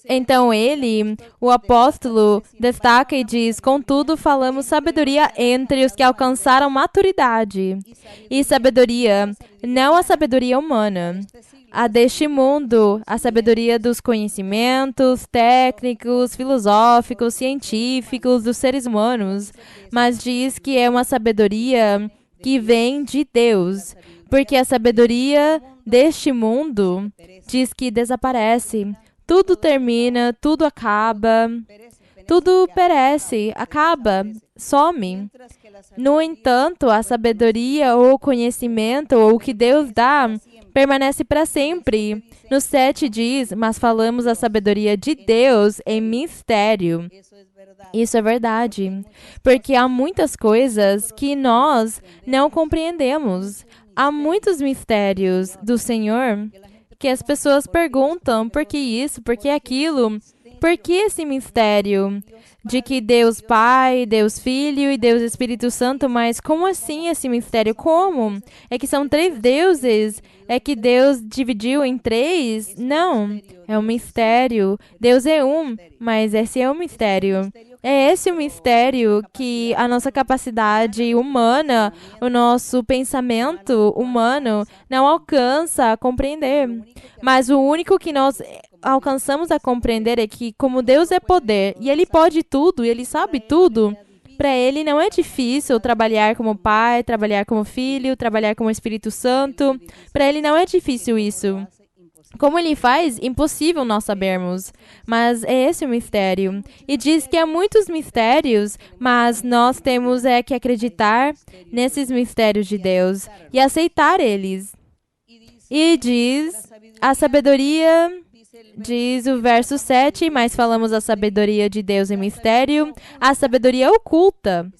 Então ele, o apóstolo, destaca e diz, contudo, falamos sabedoria entre os que alcançaram maturidade. E sabedoria, não a sabedoria humana, a deste mundo, a sabedoria dos conhecimentos técnicos, filosóficos, científicos dos seres humanos, mas diz que é uma sabedoria que vem de Deus, porque a sabedoria deste mundo diz que desaparece. Tudo termina, tudo acaba, tudo perece, acaba, some. No entanto, a sabedoria ou o conhecimento ou o que Deus dá permanece para sempre. No 7 diz, mas falamos a sabedoria de Deus em mistério. Isso é verdade, porque há muitas coisas que nós não compreendemos. Há muitos mistérios do Senhor que as pessoas perguntam por que isso, por que aquilo, Por que esse mistério de que Deus Pai, Deus Filho e Deus Espírito Santo, mas como assim esse mistério? Como? É que são 3 deuses? É que Deus dividiu em 3? Não, é um mistério. Deus é um, mas esse é um mistério. É esse o mistério que a nossa capacidade humana, o nosso pensamento humano não alcança a compreender. Mas o único que nós alcançamos a compreender é que, como Deus é poder e Ele pode tudo, e Ele sabe tudo, para Ele não é difícil trabalhar como Pai, trabalhar como Filho, trabalhar como Espírito Santo. Para Ele não é difícil isso. Como Ele faz? Impossível nós sabermos. Mas é esse o mistério. E diz que há muitos mistérios, mas nós temos que acreditar nesses mistérios de Deus e aceitar eles. E diz a sabedoria, diz o verso 7, mas falamos a sabedoria de Deus em mistério, a sabedoria oculta.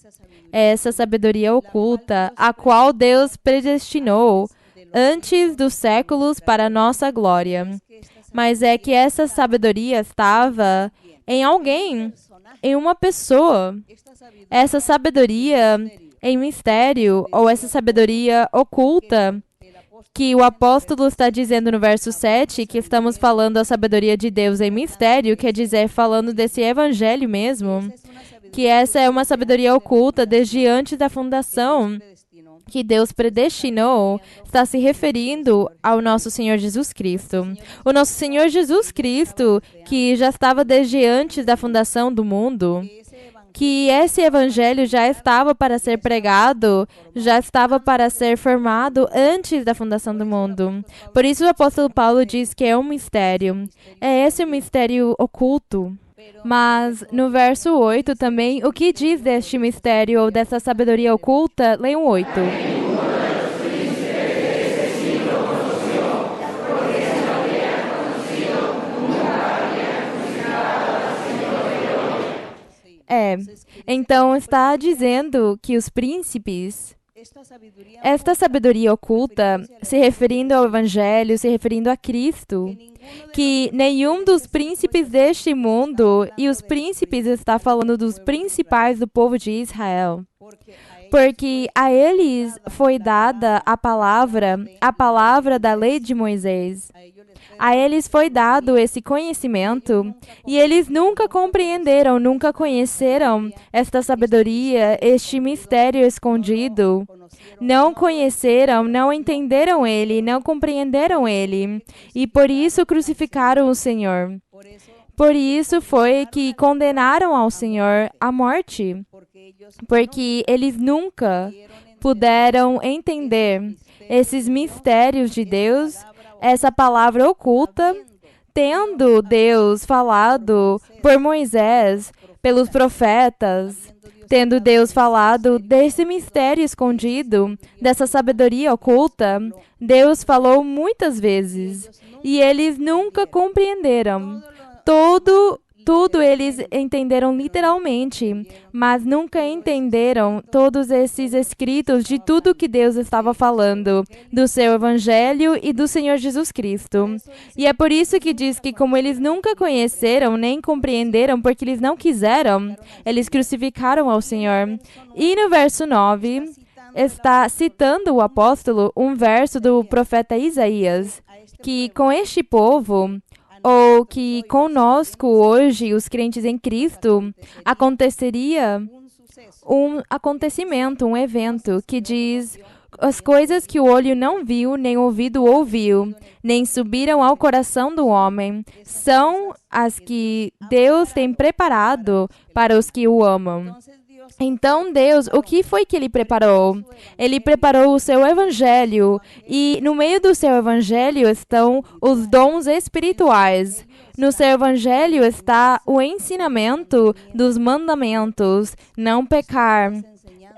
Essa sabedoria oculta, a qual Deus predestinou antes dos séculos para a nossa glória. Mas é que essa sabedoria estava em alguém, em uma pessoa. Essa sabedoria em mistério, ou essa sabedoria oculta, que o apóstolo está dizendo no verso 7, que estamos falando a sabedoria de Deus em mistério, quer dizer, falando desse evangelho mesmo, que essa é uma sabedoria oculta desde antes da fundação, que Deus predestinou, está se referindo ao nosso Senhor Jesus Cristo. O nosso Senhor Jesus Cristo, que já estava desde antes da fundação do mundo, que esse evangelho já estava para ser pregado, já estava para ser formado antes da fundação do mundo. Por isso o apóstolo Paulo diz que é um mistério. É esse o mistério oculto. Mas no verso 8 também, o que diz deste mistério ou dessa sabedoria oculta? Leiam 8. Então está dizendo que os príncipes, esta sabedoria oculta, se referindo ao Evangelho, se referindo a Cristo, que nenhum dos príncipes deste mundo, e os príncipes está falando dos principais do povo de Israel, porque a eles foi dada a palavra da lei de Moisés. A eles foi dado esse conhecimento e eles nunca compreenderam, nunca conheceram esta sabedoria, este mistério escondido. Não conheceram, não entenderam ele, não compreenderam ele. E por isso crucificaram o Senhor. Por isso foi que condenaram ao Senhor à morte. Porque eles nunca puderam entender esses mistérios de Deus, essa palavra oculta, tendo Deus falado por Moisés, pelos profetas, tendo Deus falado desse mistério escondido, dessa sabedoria oculta, Deus falou muitas vezes e eles nunca compreenderam. Tudo eles entenderam literalmente, mas nunca entenderam todos esses escritos de tudo que Deus estava falando, do seu Evangelho e do Senhor Jesus Cristo. E é por isso que diz que como eles nunca conheceram nem compreenderam, porque eles não quiseram, eles crucificaram ao Senhor. E no verso 9, está citando o apóstolo um verso do profeta Isaías, que com este povo, ou que conosco hoje, os crentes em Cristo, aconteceria um acontecimento, um evento que diz: as coisas que o olho não viu, nem o ouvido ouviu, nem subiram ao coração do homem, são as que Deus tem preparado para os que o amam. Então, Deus, o que foi que Ele preparou? Ele preparou o seu Evangelho, e no meio do seu Evangelho estão os dons espirituais. No seu Evangelho está o ensinamento dos mandamentos, não pecar.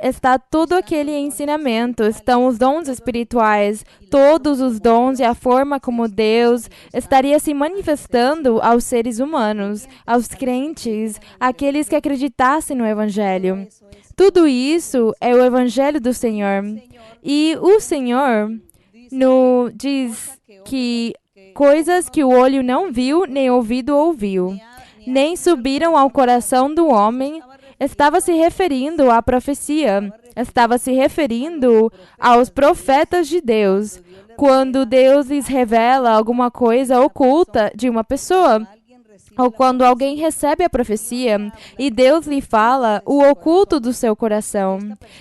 Está todo aquele ensinamento, estão os dons espirituais, todos os dons e a forma como Deus estaria se manifestando aos seres humanos, aos crentes, aqueles que acreditassem no Evangelho. Tudo isso é o Evangelho do Senhor. E o Senhor diz que coisas que o olho não viu, nem ouvido ouviu, nem subiram ao coração do homem, estava se referindo à profecia, estava se referindo aos profetas de Deus, quando Deus lhes revela alguma coisa oculta de uma pessoa. Ou quando alguém recebe a profecia e Deus lhe fala o oculto do seu coração.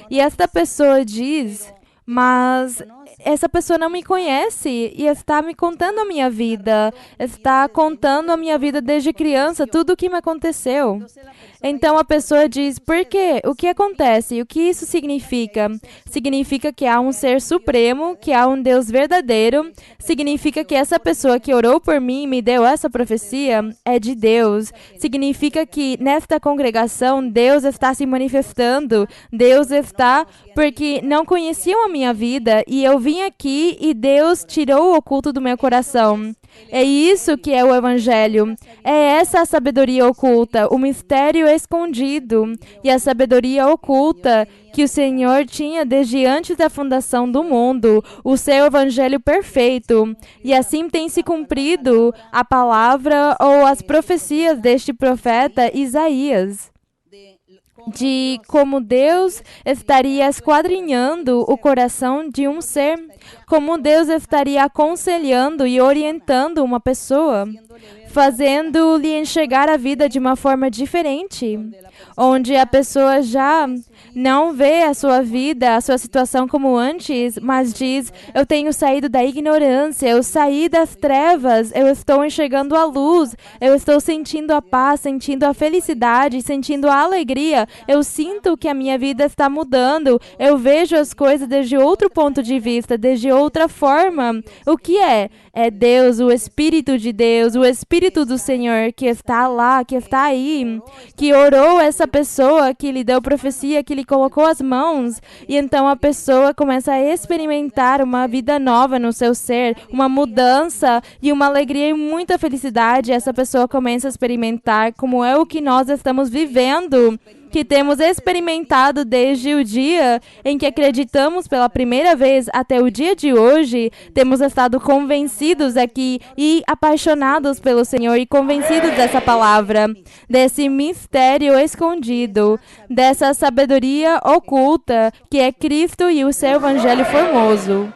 E esta pessoa diz, mas essa pessoa não me conhece e está me contando a minha vida, está contando a minha vida desde criança, tudo o que me aconteceu. Então a pessoa diz, por quê? O que acontece? O que isso significa? Significa que há um ser supremo, que há um Deus verdadeiro, significa que essa pessoa que orou por mim e me deu essa profecia é de Deus. Significa que nesta congregação Deus está se manifestando, Deus está porque não conheciam a minha vida e eu vim aqui e Deus tirou o oculto do meu coração. É isso que é o Evangelho. É essa a sabedoria oculta, o mistério escondido e a sabedoria oculta que o Senhor tinha desde antes da fundação do mundo, o seu Evangelho perfeito. E assim tem se cumprido a palavra ou as profecias deste profeta Isaías, de como Deus estaria esquadrinhando o coração de um ser, como Deus estaria aconselhando e orientando uma pessoa, fazendo-lhe enxergar a vida de uma forma diferente, onde a pessoa já não vê a sua vida, a sua situação como antes, mas diz, eu tenho saído da ignorância, eu saí das trevas, eu estou enxergando a luz, eu estou sentindo a paz, sentindo a felicidade, sentindo a alegria, eu sinto que a minha vida está mudando, eu vejo as coisas desde outro ponto de vista, desde outra forma. O que é? É Deus, o Espírito de Deus, o Espírito do Senhor que está lá, que está aí, que orou essa pessoa, que lhe deu profecia, que lhe colocou as mãos, e então a pessoa começa a experimentar uma vida nova no seu ser, uma mudança e uma alegria e muita felicidade. Essa pessoa começa a experimentar como é o que nós estamos vivendo, que temos experimentado desde o dia em que acreditamos pela primeira vez até o dia de hoje, temos estado convencidos aqui e apaixonados pelo Senhor e convencidos dessa palavra, desse mistério escondido, dessa sabedoria oculta que é Cristo e o seu Evangelho formoso.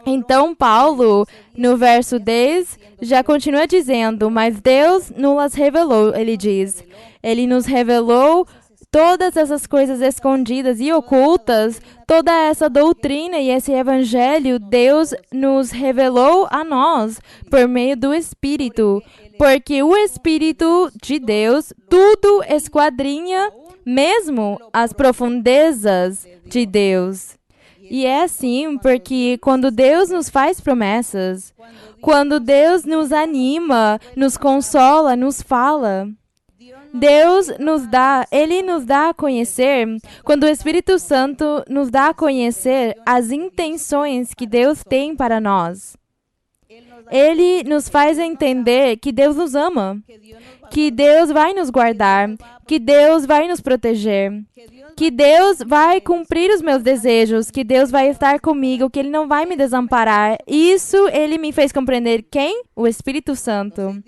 Então, Paulo, no verso 10, já continua dizendo, mas Deus nos as revelou, ele diz. Ele nos revelou todas essas coisas escondidas e ocultas, toda essa doutrina e esse evangelho, Deus nos revelou a nós por meio do Espírito, porque o Espírito de Deus tudo esquadrinha, mesmo as profundezas de Deus. E é assim porque quando Deus nos faz promessas, quando Deus nos anima, nos consola, nos fala, Deus nos dá, Ele nos dá a conhecer, quando o Espírito Santo nos dá a conhecer as intenções que Deus tem para nós. Ele nos faz entender que Deus nos ama, que Deus vai nos guardar, que Deus vai nos proteger, que Deus vai cumprir os meus desejos, que Deus vai estar comigo, que Ele não vai me desamparar. Isso Ele me fez compreender. Quem? O Espírito Santo.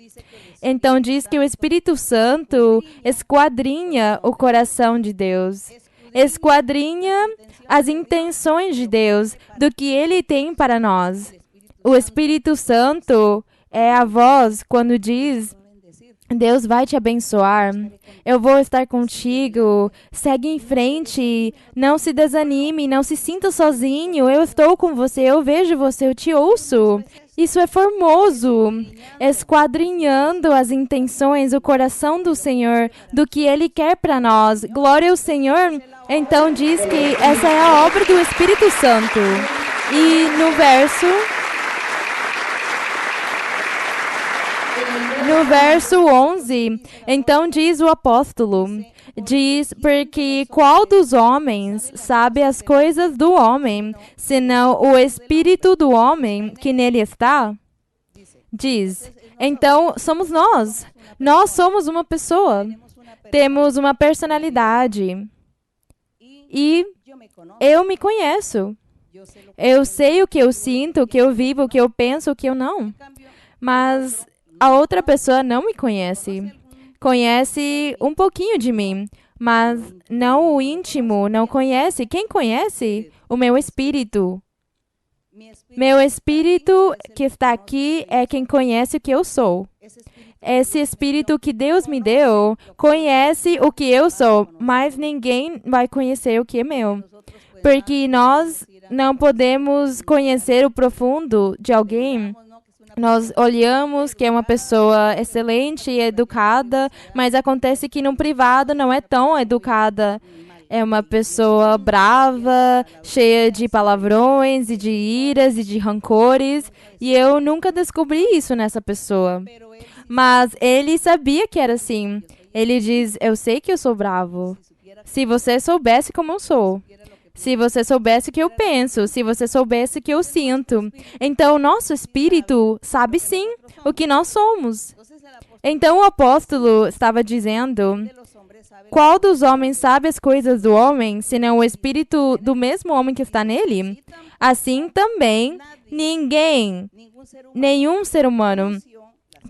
Então diz que o Espírito Santo esquadrinha o coração de Deus, esquadrinha as intenções de Deus, do que Ele tem para nós. O Espírito Santo é a voz quando diz, Deus vai te abençoar, eu vou estar contigo, segue em frente, não se desanime, não se sinta sozinho, eu estou com você, eu vejo você, eu te ouço. Isso é formoso, esquadrinhando as intenções, o coração do Senhor, do que Ele quer para nós. Glória ao Senhor. Então diz que essa é a obra do Espírito Santo. E no verso 11, então diz o apóstolo, diz, porque qual dos homens sabe as coisas do homem, senão o espírito do homem que nele está? Diz, então somos nós. Nós somos uma pessoa. Temos uma personalidade. E eu me conheço. Eu sei o que eu sinto, o que eu vivo, o que eu penso, o que eu não. Mas a outra pessoa não me conhece. conhece um pouquinho de mim, mas não o íntimo, não conhece. Quem conhece? O meu espírito. Meu espírito que está aqui é quem conhece o que eu sou. Esse espírito que Deus me deu conhece o que eu sou, mas ninguém vai conhecer o que é meu. Porque nós não podemos conhecer o profundo de alguém. Nós olhamos que é uma pessoa excelente e educada, mas acontece que no privado não é tão educada. É uma pessoa brava, cheia de palavrões e de iras e de rancores. E eu nunca descobri isso nessa pessoa. Mas ele sabia que era assim. Ele diz, eu sei que eu sou bravo. Se você soubesse como eu sou. Se você soubesse o que eu penso, se você soubesse o que eu sinto. Então, o nosso espírito sabe sim o que nós somos. Então, o apóstolo estava dizendo, qual dos homens sabe as coisas do homem, senão o espírito do mesmo homem que está nele? Assim também, nenhum ser humano,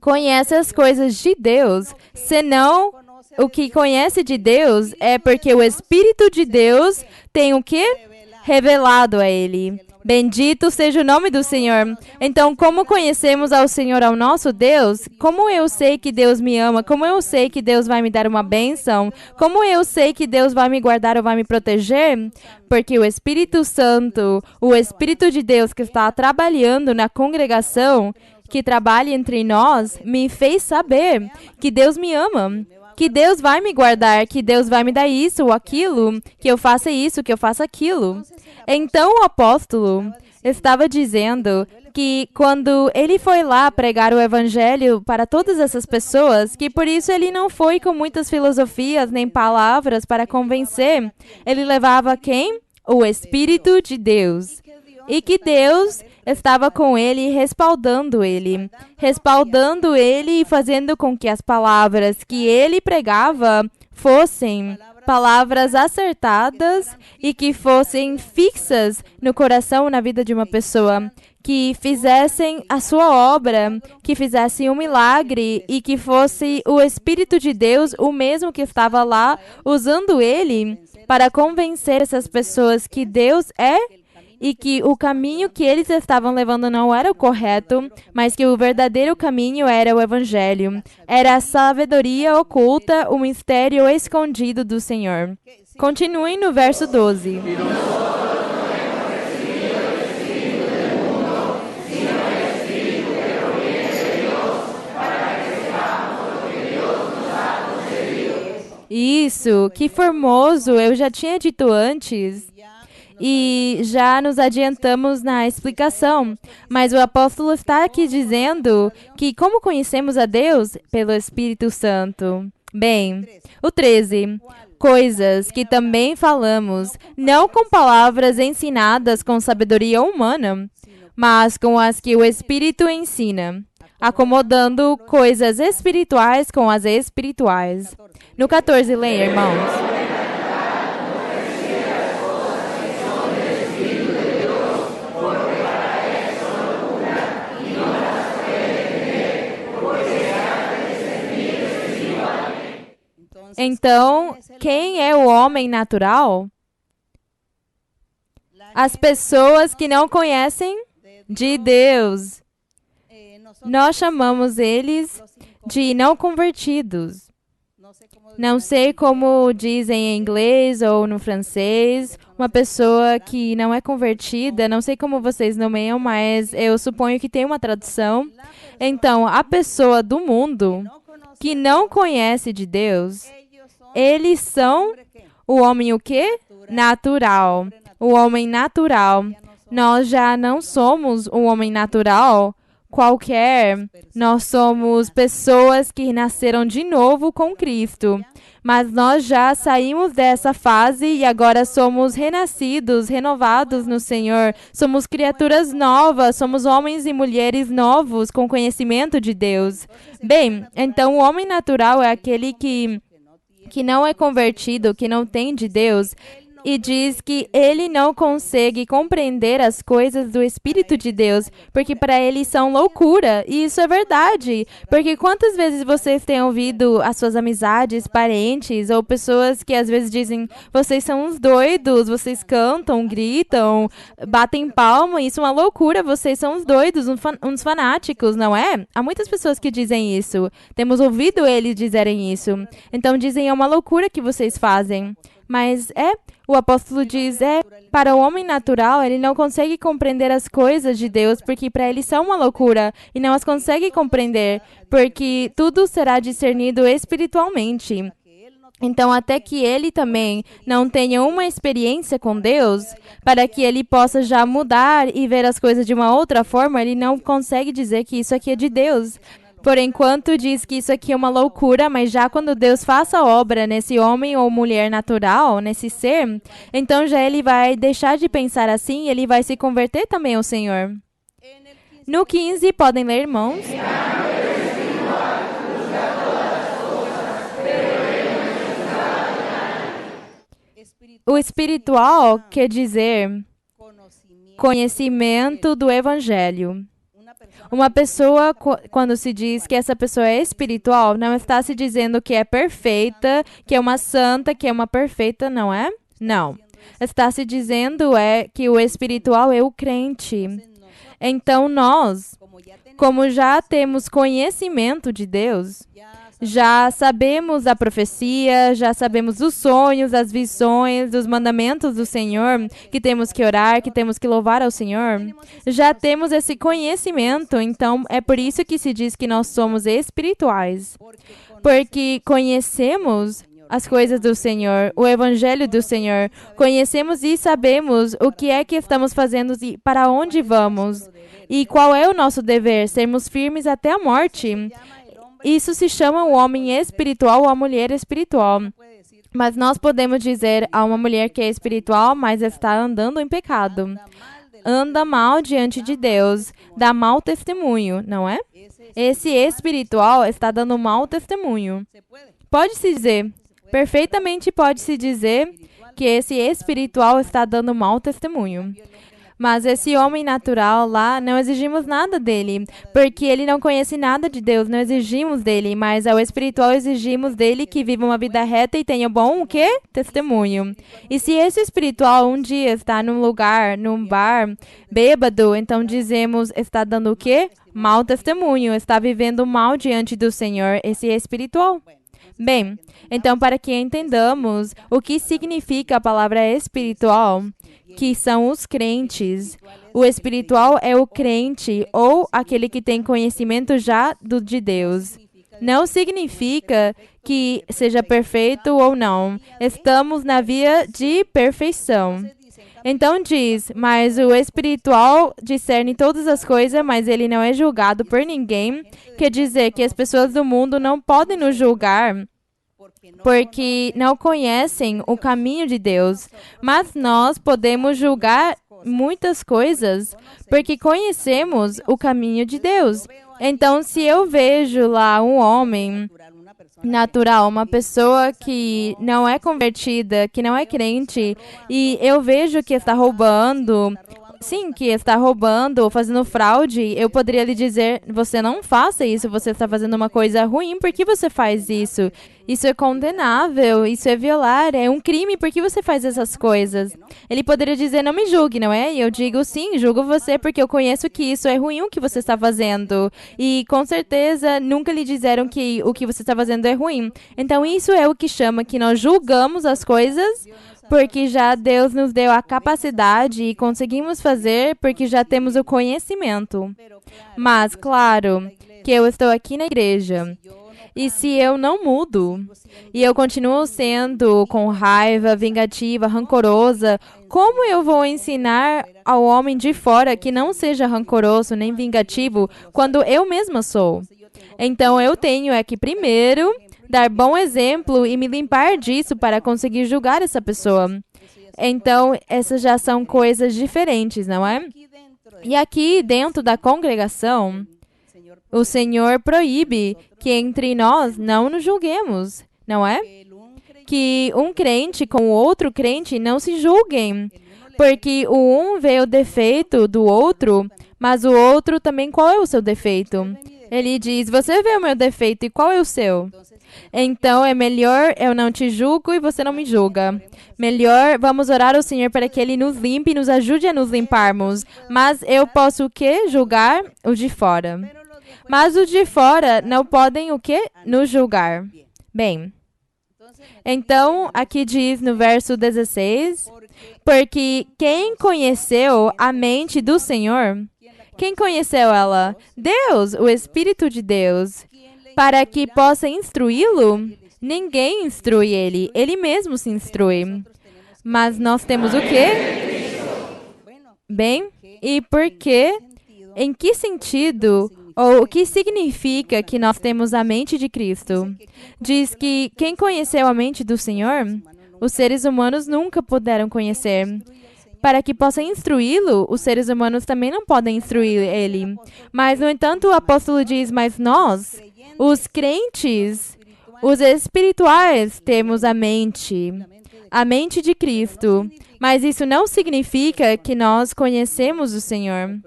conhece as coisas de Deus, senão o que conhece de Deus é porque o Espírito de Deus tem o quê? Revelado a ele. Bendito seja o nome do Senhor. Então, como conhecemos ao Senhor, ao nosso Deus? Como eu sei que Deus me ama? Como eu sei que Deus vai me dar uma bênção? Como eu sei que Deus vai me guardar ou vai me proteger? Porque o Espírito Santo, o Espírito de Deus que está trabalhando na congregação, que trabalha entre nós, me fez saber que Deus me ama. Que Deus vai me guardar, que Deus vai me dar isso ou aquilo, que eu faça isso, que eu faça aquilo. Então o apóstolo estava dizendo que quando ele foi lá pregar o evangelho para todas essas pessoas, que por isso ele não foi com muitas filosofias nem palavras para convencer, ele levava quem? O Espírito de Deus. E que Deus estava com ele, respaldando ele e fazendo com que as palavras que ele pregava fossem palavras acertadas e que fossem fixas no coração, na vida de uma pessoa, que fizessem a sua obra, que fizessem um milagre e que fosse o Espírito de Deus, o mesmo que estava lá, usando ele para convencer essas pessoas que Deus é e que o caminho que eles estavam levando não era o correto, mas que o verdadeiro caminho era o Evangelho. Era a sabedoria oculta, o mistério escondido do Senhor. Continue no verso 12. Isso, que formoso! Eu já tinha dito antes. E já nos adiantamos na explicação, mas o apóstolo está aqui dizendo que como conhecemos a Deus? Pelo Espírito Santo. Bem, o 13. Coisas que também falamos, não com palavras ensinadas com sabedoria humana, mas com as que o Espírito ensina, acomodando coisas espirituais com as espirituais. No 14, leia, irmãos. Então, quem é o homem natural? As pessoas que não conhecem de Deus. Nós chamamos eles de não convertidos. Não sei como dizem em inglês ou no francês. Uma pessoa que não é convertida, não sei como vocês nomeiam, mas eu suponho que tem uma tradução. Então, a pessoa do mundo que não conhece de Deus, eles são o homem o quê? Natural. O homem natural. Nós já não somos um homem natural qualquer. Nós somos pessoas que nasceram de novo com Cristo. Mas nós já saímos dessa fase e agora somos renascidos, renovados no Senhor. Somos criaturas novas, somos homens e mulheres novos com conhecimento de Deus. Bem, então o homem natural é aquele que não é convertido, que não tem de Deus. e diz que ele não consegue compreender as coisas do Espírito de Deus, porque para ele são loucura. E isso é verdade, porque quantas vezes vocês têm ouvido as suas amizades, parentes ou pessoas que às vezes dizem: vocês são uns doidos, vocês cantam, gritam, batem palma, isso é uma loucura, vocês são uns doidos, uns fanáticos, não é? Há muitas pessoas que dizem isso. Temos ouvido eles dizerem isso. Então dizem: é uma loucura que vocês fazem. Mas o apóstolo diz, para o homem natural, ele não consegue compreender as coisas de Deus, porque para ele são uma loucura, e não as consegue compreender, porque tudo será discernido espiritualmente. Então, até que ele também não tenha uma experiência com Deus, para que ele possa já mudar e ver as coisas de uma outra forma, ele não consegue dizer que isso aqui é de Deus. Por enquanto diz que isso aqui é uma loucura, mas já quando Deus faça a obra nesse homem ou mulher natural, nesse ser, então já ele vai deixar de pensar assim e ele vai se converter também ao Senhor. No 15, podem ler, irmãos? O espiritual quer dizer conhecimento do Evangelho. Uma pessoa, quando se diz que essa pessoa é espiritual, não está se dizendo que é perfeita, que é uma santa, que é uma perfeita, não é? Não. Está se dizendo que o espiritual é o crente. Então nós, como já temos conhecimento de Deus, já sabemos a profecia, já sabemos os sonhos, as visões, os mandamentos do Senhor, que temos que orar, que temos que louvar ao Senhor. Já temos esse conhecimento, então é por isso que se diz que nós somos espirituais. Porque conhecemos as coisas do Senhor, o Evangelho do Senhor. Conhecemos e sabemos o que é que estamos fazendo e para onde vamos. E qual é o nosso dever? Sermos firmes até a morte. Isso se chama o homem espiritual ou a mulher espiritual. Mas nós podemos dizer a uma mulher que é espiritual, mas está andando em pecado. Anda mal diante de Deus, dá mau testemunho, não é? Esse espiritual está dando mau testemunho. Pode-se dizer, perfeitamente pode-se dizer que esse espiritual está dando mau testemunho. Mas esse homem natural lá, não exigimos nada dele, porque ele não conhece nada de Deus, não exigimos dele, mas ao espiritual exigimos dele que viva uma vida reta e tenha bom o quê? Testemunho. E se esse espiritual um dia está num lugar, num bar, bêbado, então dizemos, está dando o quê? Mau testemunho, está vivendo mal diante do Senhor, esse espiritual. Bem, então para que entendamos o que significa a palavra espiritual, que são os crentes. O espiritual é o crente ou aquele que tem conhecimento já de Deus. Não significa que seja perfeito ou não. Estamos na via de perfeição. Então diz, mas o espiritual discerne todas as coisas, mas ele não é julgado por ninguém. Quer dizer que as pessoas do mundo não podem nos julgar, porque não conhecem o caminho de Deus. Mas nós podemos julgar muitas coisas, porque conhecemos o caminho de Deus. Então, se eu vejo lá um homem natural, uma pessoa que não é convertida, que não é crente, e eu vejo que está roubando, sim, que está roubando ou fazendo fraude, eu poderia lhe dizer, você não faça isso, você está fazendo uma coisa ruim, por que você faz isso? Isso é condenável, isso é violar, é um crime, por que você faz essas coisas? Ele poderia dizer, não me julgue, não é? E eu digo, sim, julgo você, porque eu conheço que isso é ruim o que você está fazendo. E com certeza nunca lhe disseram que o que você está fazendo é ruim. Então isso é o que chama que nós julgamos as coisas, porque já Deus nos deu a capacidade e conseguimos fazer porque já temos o conhecimento. Mas, claro, que eu estou aqui na igreja. E se eu não mudo, e eu continuo sendo com raiva, vingativa, rancorosa, como eu vou ensinar ao homem de fora que não seja rancoroso nem vingativo quando eu mesma sou? Então eu tenho que primeiro dar bom exemplo e me limpar disso para conseguir julgar essa pessoa. Então, essas já são coisas diferentes, não é? E aqui, dentro da congregação, o Senhor proíbe que entre nós não nos julguemos, não é? que um crente com o outro crente não se julguem, porque o um vê o defeito do outro, mas o outro também, qual é o seu defeito? Ele diz, você vê o meu defeito e qual é o seu? Então é melhor eu não te julgo e você não me julga. Melhor vamos orar ao Senhor para que Ele nos limpe e nos ajude a nos limparmos. Mas eu posso o quê? Julgar os de fora. Mas os de fora não podem o quê? Nos julgar. Bem, então aqui diz no verso 16, porque quem conheceu a mente do Senhor? Quem conheceu ela? Deus, o Espírito de Deus. Para que possa instruí-lo? Ninguém instrui ele, ele mesmo se instrui. Mas nós temos o quê? Bem, e por quê? Em que sentido ou o que significa que nós temos a mente de Cristo? Diz que quem conheceu a mente do Senhor, os seres humanos nunca puderam conhecer. Para que possa instruí-lo, os seres humanos também não podem instruir ele. Mas, no entanto, o apóstolo diz, mas nós, os crentes, os espirituais, temos a mente de Cristo. Mas isso não significa que nós conhecemos o Senhor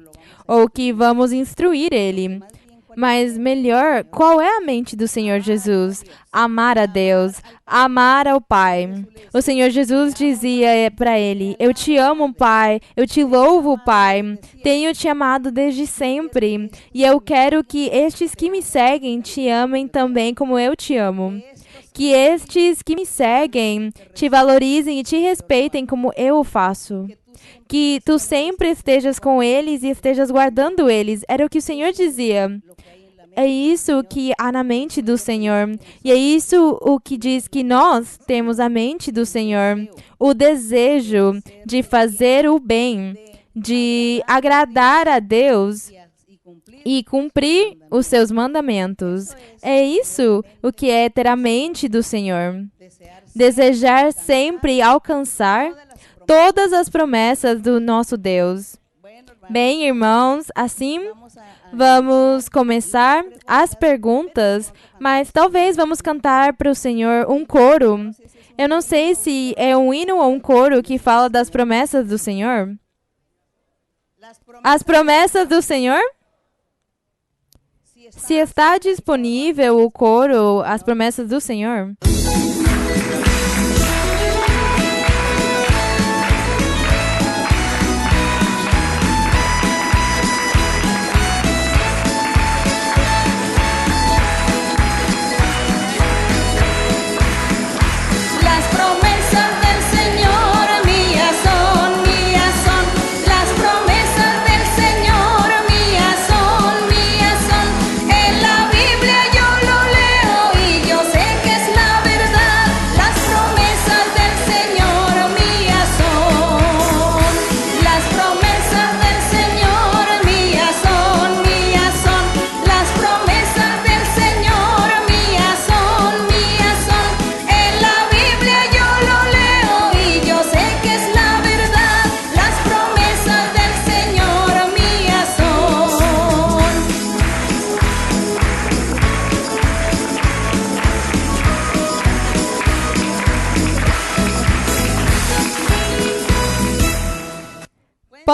ou que vamos instruir Ele. Mas melhor, qual é a mente do Senhor Jesus? Amar a Deus, amar ao Pai. O Senhor Jesus dizia para ele, eu te amo, Pai, eu te louvo, Pai, tenho te amado desde sempre, e eu quero que estes que me seguem te amem também como eu te amo. Que estes que me seguem te valorizem e te respeitem como eu o faço. Que tu sempre estejas com eles e estejas guardando eles. Era o que o Senhor dizia. É isso que há na mente do Senhor. E é isso o que diz que nós temos a mente do Senhor. O desejo de fazer o bem, de agradar a Deus e cumprir os seus mandamentos. É isso o que é ter a mente do Senhor. Desejar sempre alcançar todas as promessas do nosso Deus. Bem, irmãos, assim vamos começar as perguntas, mas talvez vamos cantar para o Senhor um coro. Eu não sei se é um hino ou um coro que fala das promessas do Senhor. As promessas do Senhor? Se está disponível o coro, as promessas do Senhor.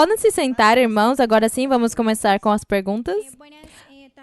Podem se sentar, irmãos. Agora sim, vamos começar com as perguntas.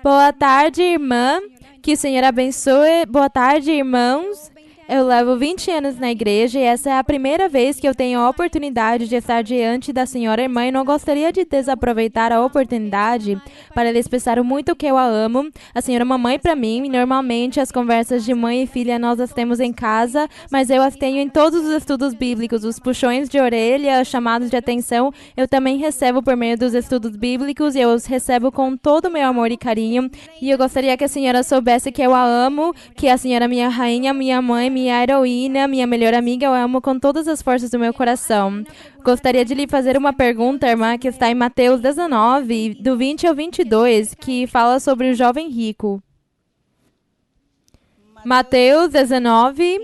Boa tarde, irmã. Que o Senhor abençoe. Boa tarde, irmãos. Eu levo 20 anos na igreja e essa é a primeira vez que eu tenho a oportunidade de estar diante da senhora irmã e não gostaria de desaproveitar a oportunidade para lhe expressar o muito que eu a amo. A senhora é uma mãe para mim e normalmente as conversas de mãe e filha nós as temos em casa, mas eu as tenho em todos os estudos bíblicos, os puxões de orelha, os chamados de atenção, eu também recebo por meio dos estudos bíblicos e eu os recebo com todo o meu amor e carinho. E eu gostaria que a senhora soubesse que eu a amo, que a senhora é minha rainha, minha mãe, minha heroína, minha melhor amiga, eu amo com todas as forças do meu coração. Gostaria de lhe fazer uma pergunta, irmã, que está em Mateus 19, do 20 ao 22, que fala sobre o jovem rico. Mateus 19,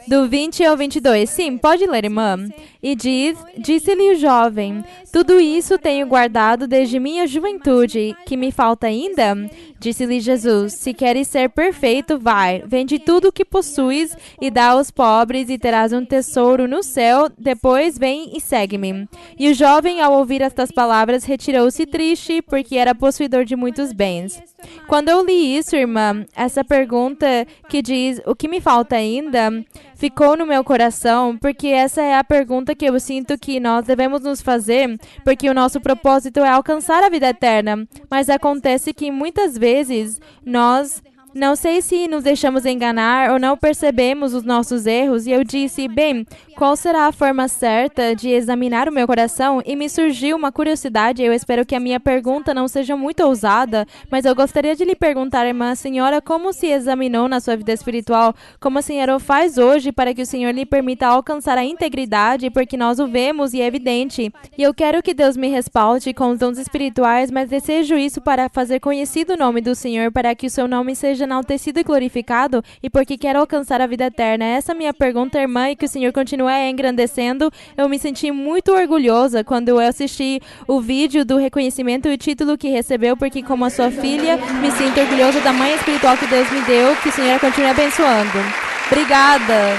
do 20 ao 22. Sim, pode ler, irmã. E disse-lhe o jovem, tudo isso tenho guardado desde minha juventude, que me falta ainda? Disse-lhe Jesus: Se queres ser perfeito, vai, vende tudo o que possuis e dá aos pobres, e terás um tesouro no céu. Depois vem e segue-me. E o jovem, ao ouvir estas palavras, retirou-se triste, porque era possuidor de muitos bens. Quando eu li isso, irmã, essa pergunta que diz: o que me falta ainda? Ficou no meu coração, porque essa é a pergunta que eu sinto que nós devemos nos fazer, porque o nosso propósito é alcançar a vida eterna. Mas acontece que muitas vezes nós não sei se nos deixamos enganar ou não percebemos os nossos erros, e eu disse: bem, qual será a forma certa de examinar o meu coração? E me surgiu uma curiosidade. Eu espero que a minha pergunta não seja muito ousada, mas eu gostaria de lhe perguntar, irmã, senhora, como se examinou na sua vida espiritual? Como a senhora faz hoje para que o Senhor lhe permita alcançar a integridade, porque nós o vemos e é evidente. E eu quero que Deus me respalde com os dons espirituais, mas desejo isso para fazer conhecido o nome do Senhor, para que o seu nome seja enaltecido e glorificado, e porque quero alcançar a vida eterna. Essa é a minha pergunta, irmã, e que o Senhor continue engrandecendo. Eu me senti muito orgulhosa quando eu assisti o vídeo do reconhecimento e o título que recebeu, porque como a sua filha, me sinto orgulhosa da mãe espiritual que Deus me deu. Que o Senhor continue abençoando. Obrigada.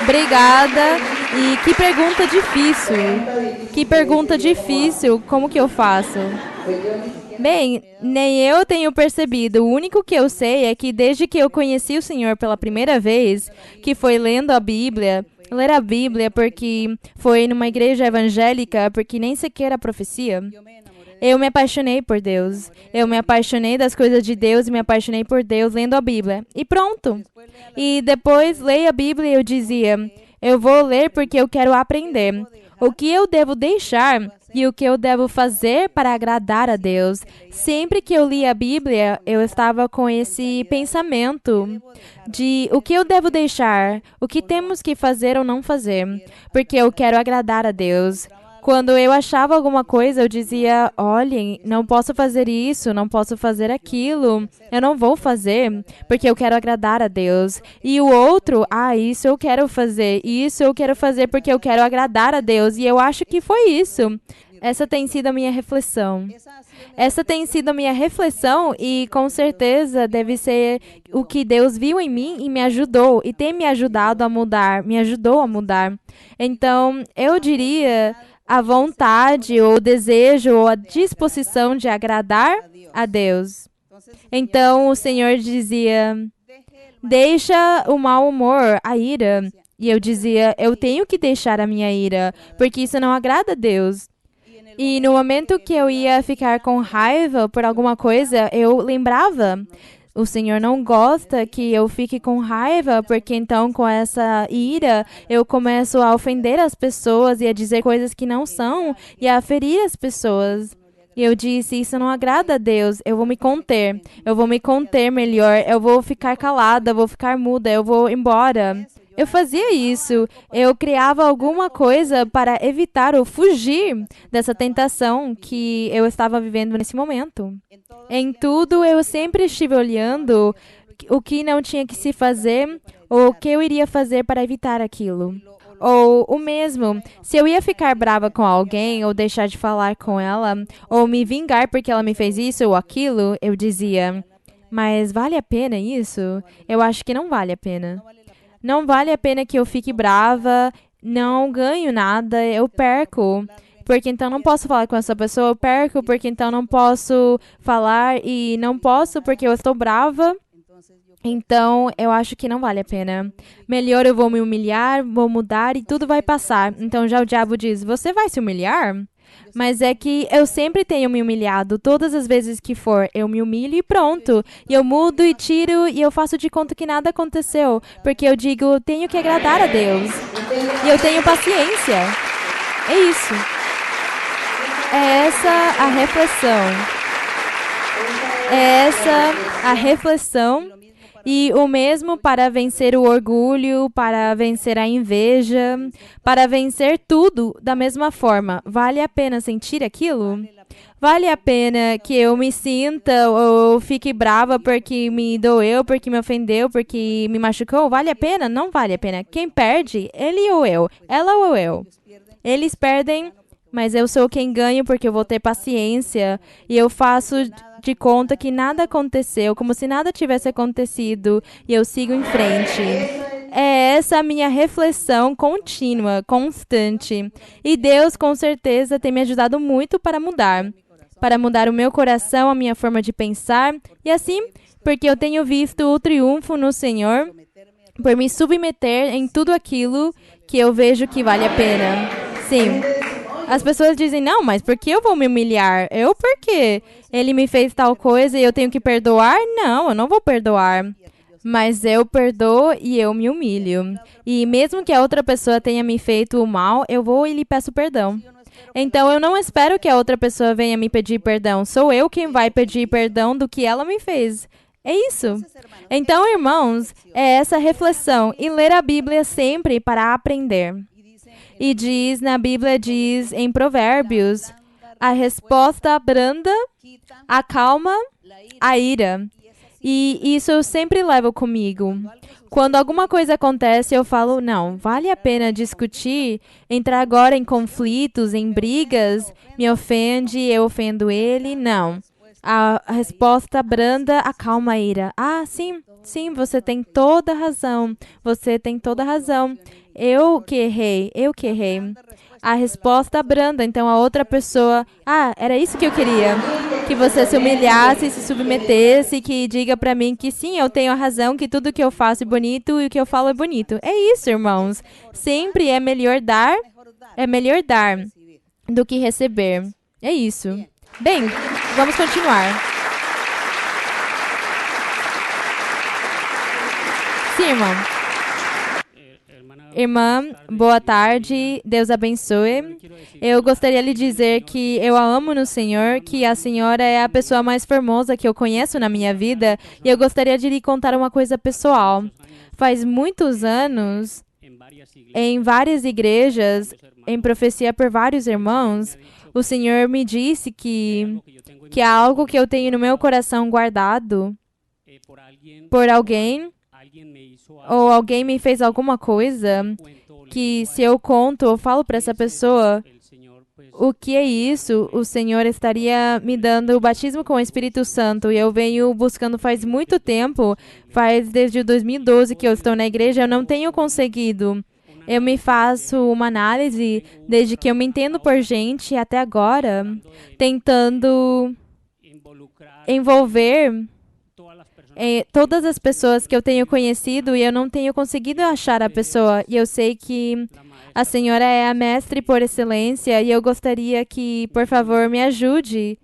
Obrigada. E que pergunta difícil. Que pergunta difícil. Como que eu faço? Bem, nem eu tenho percebido. O único que eu sei é que desde que eu conheci o Senhor pela primeira vez, que foi lendo a Bíblia, ler a Bíblia porque foi numa igreja evangélica, porque nem sequer a profecia, eu me apaixonei por Deus. Eu me apaixonei das coisas de Deus e me apaixonei por Deus lendo a Bíblia. E pronto. E depois, leia a Bíblia e eu dizia: eu vou ler porque eu quero aprender. O que eu devo deixar e o que eu devo fazer para agradar a Deus. Sempre que eu li a Bíblia, eu estava com esse pensamento de o que eu devo deixar, o que temos que fazer ou não fazer, porque eu quero agradar a Deus. Quando eu achava alguma coisa, eu dizia: olhem, não posso fazer isso, não posso fazer aquilo, eu não vou fazer, porque eu quero agradar a Deus. E o outro: isso eu quero fazer, isso eu quero fazer porque eu quero agradar a Deus. E eu acho que foi isso. Essa tem sido a minha reflexão. Essa tem sido a minha reflexão e com certeza deve ser o que Deus viu em mim e me ajudou, e tem me ajudado a mudar, me ajudou a mudar. Então, eu diria a vontade, ou o desejo, ou a disposição de agradar a Deus. Então, o Senhor dizia: deixa o mau humor, a ira. E eu dizia: eu tenho que deixar a minha ira, porque isso não agrada a Deus. E no momento que eu ia ficar com raiva por alguma coisa, eu lembrava: o Senhor não gosta que eu fique com raiva, porque então com essa ira eu começo a ofender as pessoas e a dizer coisas que não são e a ferir as pessoas. E eu disse: isso não agrada a Deus, eu vou me conter melhor, eu vou ficar calada, eu vou ficar muda, eu vou embora. Eu fazia isso, eu criava alguma coisa para evitar ou fugir dessa tentação que eu estava vivendo nesse momento. Em tudo, eu sempre estive olhando o que não tinha que se fazer ou o que eu iria fazer para evitar aquilo. Ou o mesmo, se eu ia ficar brava com alguém ou deixar de falar com ela ou me vingar porque ela me fez isso ou aquilo, eu dizia: mas vale a pena isso? Eu acho que não vale a pena. Não vale a pena que eu fique brava, não ganho nada, eu perco. Porque então não posso falar com essa pessoa, eu perco, porque então não posso falar e não posso porque eu estou brava. Então, eu acho que não vale a pena. Melhor eu vou me humilhar, vou mudar e tudo vai passar. Então já o diabo diz: você vai se humilhar? Mas é que eu sempre tenho me humilhado. Todas as vezes que for, eu me humilho e pronto. E eu mudo e tiro e eu faço de conta que nada aconteceu. Porque eu digo: eu tenho que agradar a Deus. E eu tenho paciência. É isso. É essa a reflexão. É essa a reflexão. E o mesmo para vencer o orgulho, para vencer a inveja, para vencer tudo da mesma forma. Vale a pena sentir aquilo? Vale a pena que eu me sinta ou fique brava porque me doeu, porque me ofendeu, porque me machucou? Vale a pena? Não vale a pena. Quem perde? Ele ou eu? Ela ou eu? Eles perdem, mas eu sou quem ganho porque eu vou ter paciência e eu faço de conta que nada aconteceu, como se nada tivesse acontecido, e eu sigo em frente. É essa a minha reflexão contínua, constante. E Deus, com certeza, tem me ajudado muito para mudar o meu coração, a minha forma de pensar, e assim, porque eu tenho visto o triunfo no Senhor, por me submeter em tudo aquilo que eu vejo que vale a pena. Sim. As pessoas dizem, não, mas por que eu vou me humilhar? Por quê? Ele me fez tal coisa e eu tenho que perdoar? Não, eu não vou perdoar. Mas eu perdoo e eu me humilho. E mesmo que a outra pessoa tenha me feito o mal, eu vou e lhe peço perdão. Então eu não espero que a outra pessoa venha me pedir perdão. Sou eu quem vai pedir perdão do que ela me fez. É isso. Então, irmãos, é essa reflexão e ler a Bíblia sempre para aprender. E diz, na Bíblia diz em Provérbios, a resposta branda acalma a ira. E isso eu sempre levo comigo. Quando alguma coisa acontece, eu falo, não, vale a pena discutir, entrar agora em conflitos, em brigas, me ofende, eu ofendo ele, não. A resposta branda acalma a ira. Ah, sim, sim, você tem toda a razão. Você tem toda a razão. Eu que errei. A resposta branda, então a outra pessoa, era isso que eu queria. Que você se humilhasse, se submetesse, que diga pra mim que sim, eu tenho a razão, que tudo que eu faço é bonito e o que eu falo é bonito. É isso, irmãos. Sempre é melhor dar do que receber. É isso. Bem, vamos continuar. Sim, irmão. Irmã, boa tarde, Deus abençoe. Eu gostaria de lhe dizer que eu a amo no Senhor, que a senhora é a pessoa mais formosa que eu conheço na minha vida, e eu gostaria de lhe contar uma coisa pessoal. Faz muitos anos, em várias igrejas, em profecia por vários irmãos, o Senhor me disse que há algo que eu tenho no meu coração guardado por alguém, ou alguém me fez alguma coisa, que se eu conto ou falo para essa pessoa, o que é isso? O Senhor estaria me dando o batismo com o Espírito Santo, e eu venho buscando faz muito tempo, faz desde 2012 que eu estou na igreja, eu não tenho conseguido. Eu me faço uma análise desde que eu me entendo por gente até agora, tentando envolver todas as pessoas que eu tenho conhecido, e eu não tenho conseguido achar a pessoa. E eu sei que a senhora é a mestre por excelência, e eu gostaria que, por favor, me ajude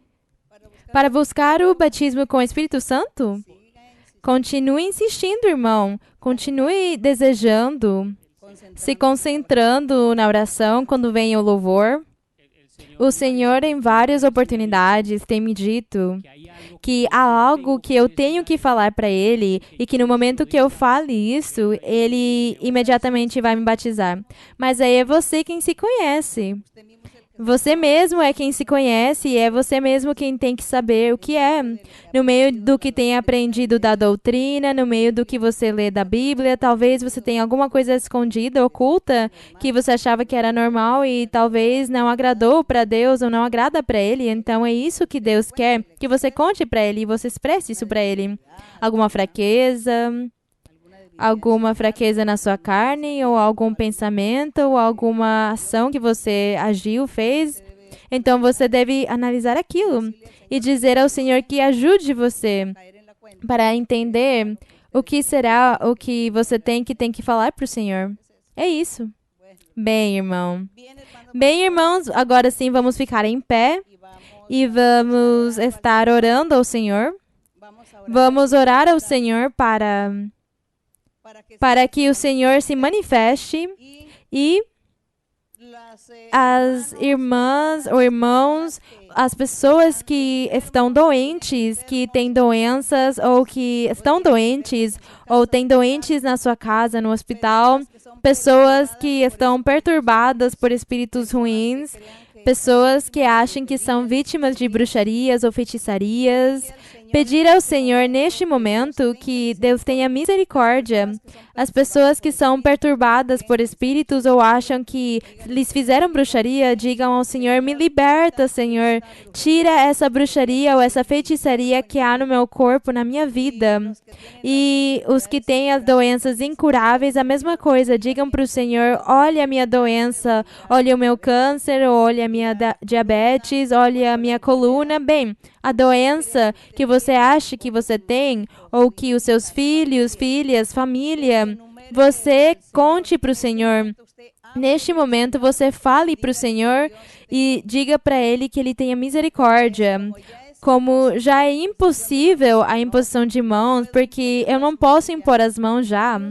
para buscar o batismo com o Espírito Santo. Continue insistindo, irmão. Continue desejando, se concentrando na oração quando vem o louvor. O Senhor, em várias oportunidades, tem me dito que há algo que eu tenho que falar para Ele, e que no momento que eu fale isso, Ele imediatamente vai me batizar. Mas aí é você quem se conhece. Você mesmo é quem se conhece, e é você mesmo quem tem que saber o que é. No meio do que tem aprendido da doutrina, no meio do que você lê da Bíblia, talvez você tenha alguma coisa escondida, oculta, que você achava que era normal e talvez não agradou para Deus ou não agrada para Ele. Então é isso que Deus quer, que você conte para Ele e você expresse isso para Ele. Alguma fraqueza na sua carne, ou algum pensamento, ou alguma ação que você agiu, fez. Então você deve analisar aquilo e dizer ao Senhor que ajude você para entender o que será o que você tem que falar para o Senhor. É isso. Bem, irmão. Bem, irmãos, agora sim vamos ficar em pé e vamos estar orando ao Senhor. Vamos orar ao Senhor para que o Senhor se manifeste e as irmãs ou irmãos, as pessoas que estão doentes, que têm doenças ou que estão doentes ou têm doentes na sua casa, no hospital, pessoas que estão perturbadas por espíritos ruins, pessoas que acham que são vítimas de bruxarias ou feitiçarias, pedir ao Senhor neste momento que Deus tenha misericórdia. As pessoas que são perturbadas por espíritos ou acham que lhes fizeram bruxaria, digam ao Senhor: me liberta, Senhor. Tira essa bruxaria ou essa feitiçaria que há no meu corpo, na minha vida. E os que têm as doenças incuráveis, a mesma coisa. Digam para o Senhor: olha a minha doença, olha o meu câncer, olha a minha diabetes, olha a minha coluna. Bem, a doença que você acha que você tem, ou que os seus filhos, filhas, família, você conte para o Senhor. Neste momento, você fale para o Senhor e diga para Ele que Ele tenha misericórdia. Como já é impossível a imposição de mãos, porque eu não posso impor as mãos já,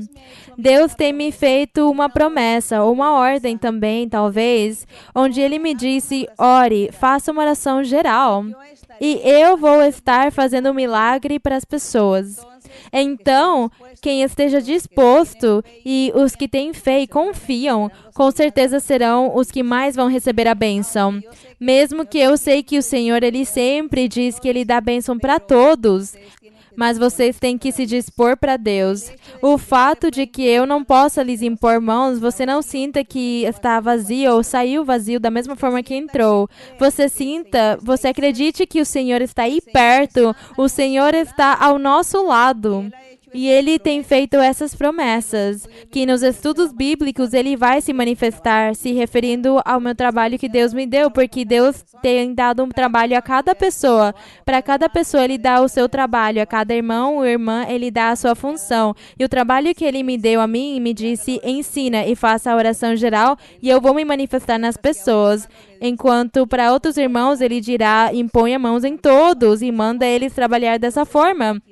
Deus tem me feito uma promessa, ou uma ordem também, talvez, onde Ele me disse: ore, faça uma oração geral, e eu vou estar fazendo um milagre para as pessoas. Então, quem esteja disposto e os que têm fé e confiam, com certeza serão os que mais vão receber a bênção. Mesmo que eu sei que o Senhor, Ele sempre diz que Ele dá bênção para todos, mas vocês têm que se dispor para Deus. O fato de que eu não possa lhes impor mãos, você não sinta que está vazio ou saiu vazio da mesma forma que entrou. Você acredite que o Senhor está aí perto, o Senhor está ao nosso lado. E Ele tem feito essas promessas, que nos estudos bíblicos Ele vai se manifestar, se referindo ao meu trabalho que Deus me deu, porque Deus tem dado um trabalho a cada pessoa. Para cada pessoa Ele dá o seu trabalho, a cada irmão ou irmã Ele dá a sua função. E o trabalho que Ele me deu a mim, me disse: ensina e faça a oração geral, e eu vou me manifestar nas pessoas. Enquanto para outros irmãos Ele dirá: imponha mãos em todos e manda eles trabalhar dessa forma.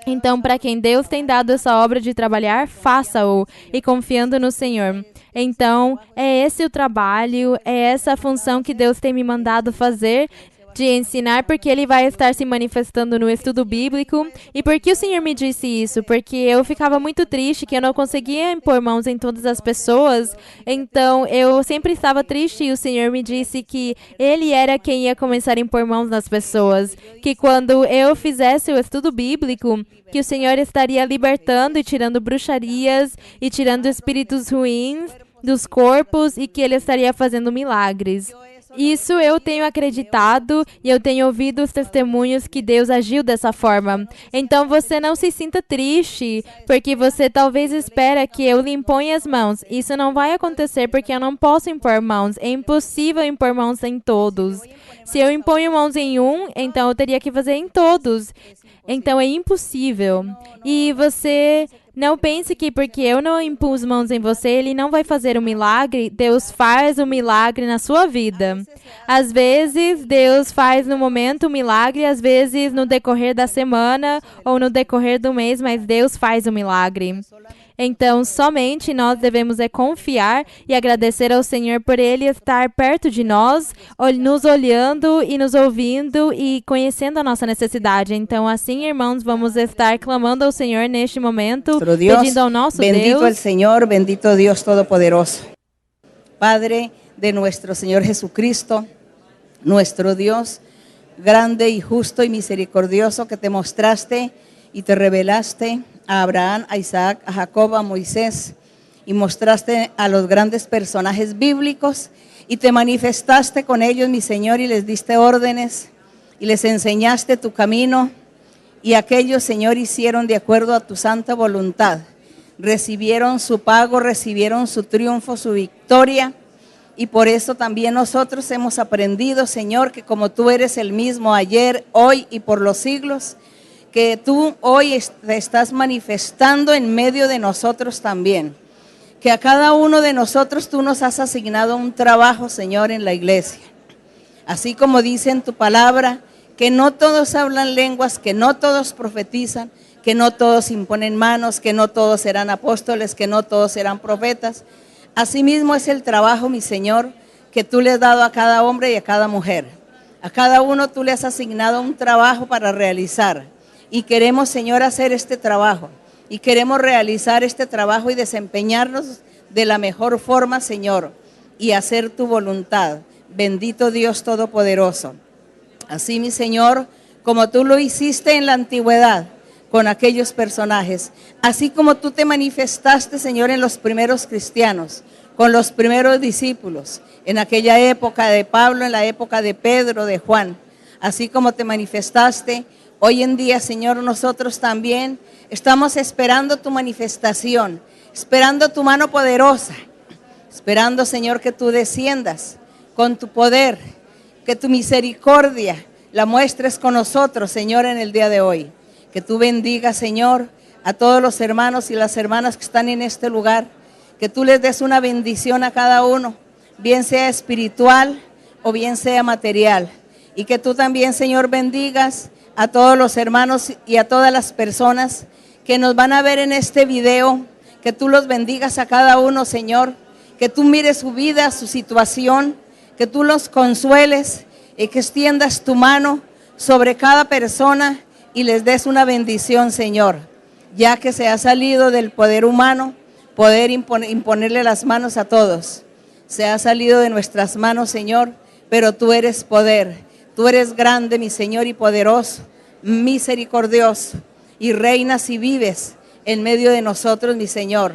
Então, para quem Deus tem dado essa obra de trabalhar, faça-o, e confiando no Senhor. Então, é esse o trabalho, é essa a função que Deus tem me mandado fazer, de ensinar, porque Ele vai estar se manifestando no estudo bíblico. E por que o Senhor me disse isso? Porque eu ficava muito triste que eu não conseguia impor mãos em todas as pessoas. Então, eu sempre estava triste e o Senhor me disse que Ele era quem ia começar a impor mãos nas pessoas. Que quando eu fizesse o estudo bíblico, que o Senhor estaria libertando e tirando bruxarias e tirando espíritos ruins dos corpos e que Ele estaria fazendo milagres. Isso eu tenho acreditado e eu tenho ouvido os testemunhos que Deus agiu dessa forma. Então você não se sinta triste, porque você talvez espera que eu lhe imponha as mãos. Isso não vai acontecer porque eu não posso impor mãos. É impossível impor mãos em todos. Se eu imponho mãos em um, então eu teria que fazer em todos. Então é impossível. E você não pense que porque eu não impus mãos em você, Ele não vai fazer um milagre. Deus faz um milagre na sua vida. Às vezes, Deus faz no momento um milagre, às vezes no decorrer da semana ou no decorrer do mês, mas Deus faz um milagre. Então, somente nós devemos confiar e agradecer ao Senhor por Ele estar perto de nós, nos olhando e nos ouvindo e conhecendo a nossa necessidade. Então, assim, irmãos, vamos estar clamando ao Senhor neste momento, pedindo ao nosso Deus. Bendito el Señor, bendito Dios Todopoderoso. Padre de nuestro Señor Jesucristo, nuestro Dios grande y justo y misericordioso, que te mostraste y te revelaste a Abraham, a Isaac, a Jacob, a Moisés, y mostraste a los grandes personajes bíblicos y te manifestaste con ellos, mi Señor, y les diste órdenes y les enseñaste tu camino, y aquellos, Señor, hicieron de acuerdo a tu santa voluntad. Recibieron su pago, recibieron su triunfo, su victoria, y por eso también nosotros hemos aprendido, Señor, que como tú eres el mismo ayer, hoy y por los siglos, que tú hoy te estás manifestando en medio de nosotros también. Que a cada uno de nosotros tú nos has asignado un trabajo, Señor, en la iglesia. Así como dice en tu palabra, que no todos hablan lenguas, que no todos profetizan, que no todos imponen manos, que no todos serán apóstoles, que no todos serán profetas. Asimismo es el trabajo, mi Señor, que tú le has dado a cada hombre y a cada mujer. A cada uno tú le has asignado un trabajo para realizar. Y queremos, Señor, hacer este trabajo. Y queremos realizar este trabajo y desempeñarnos de la mejor forma, Señor, y hacer tu voluntad. Bendito Dios Todopoderoso. Así, mi Señor, como tú lo hiciste en la antigüedad con aquellos personajes, así como tú te manifestaste, Señor, en los primeros cristianos, con los primeros discípulos, en aquella época de Pablo, en la época de Pedro, de Juan, así como te manifestaste, hoy en día, Señor, nosotros también estamos esperando tu manifestación, esperando tu mano poderosa, esperando, Señor, que tú desciendas con tu poder, que tu misericordia la muestres con nosotros, Señor, en el día de hoy. Que tú bendigas, Señor, a todos los hermanos y las hermanas que están en este lugar. Que tú les des una bendición a cada uno, bien sea espiritual o bien sea material. Y que tú también, Señor, bendigas a todos los hermanos y a todas las personas que nos van a ver en este video. Que tú los bendigas a cada uno, Señor. Que tú mires su vida, su situación. Que tú los consueles y que extiendas tu mano sobre cada persona y les des una bendición, Señor, ya que se ha salido del poder humano, poder imponerle las manos a todos. Se ha salido de nuestras manos, Señor, pero tú eres poder. Tú eres grande, mi Señor, y poderoso, misericordioso, y reinas y vives en medio de nosotros, mi Señor.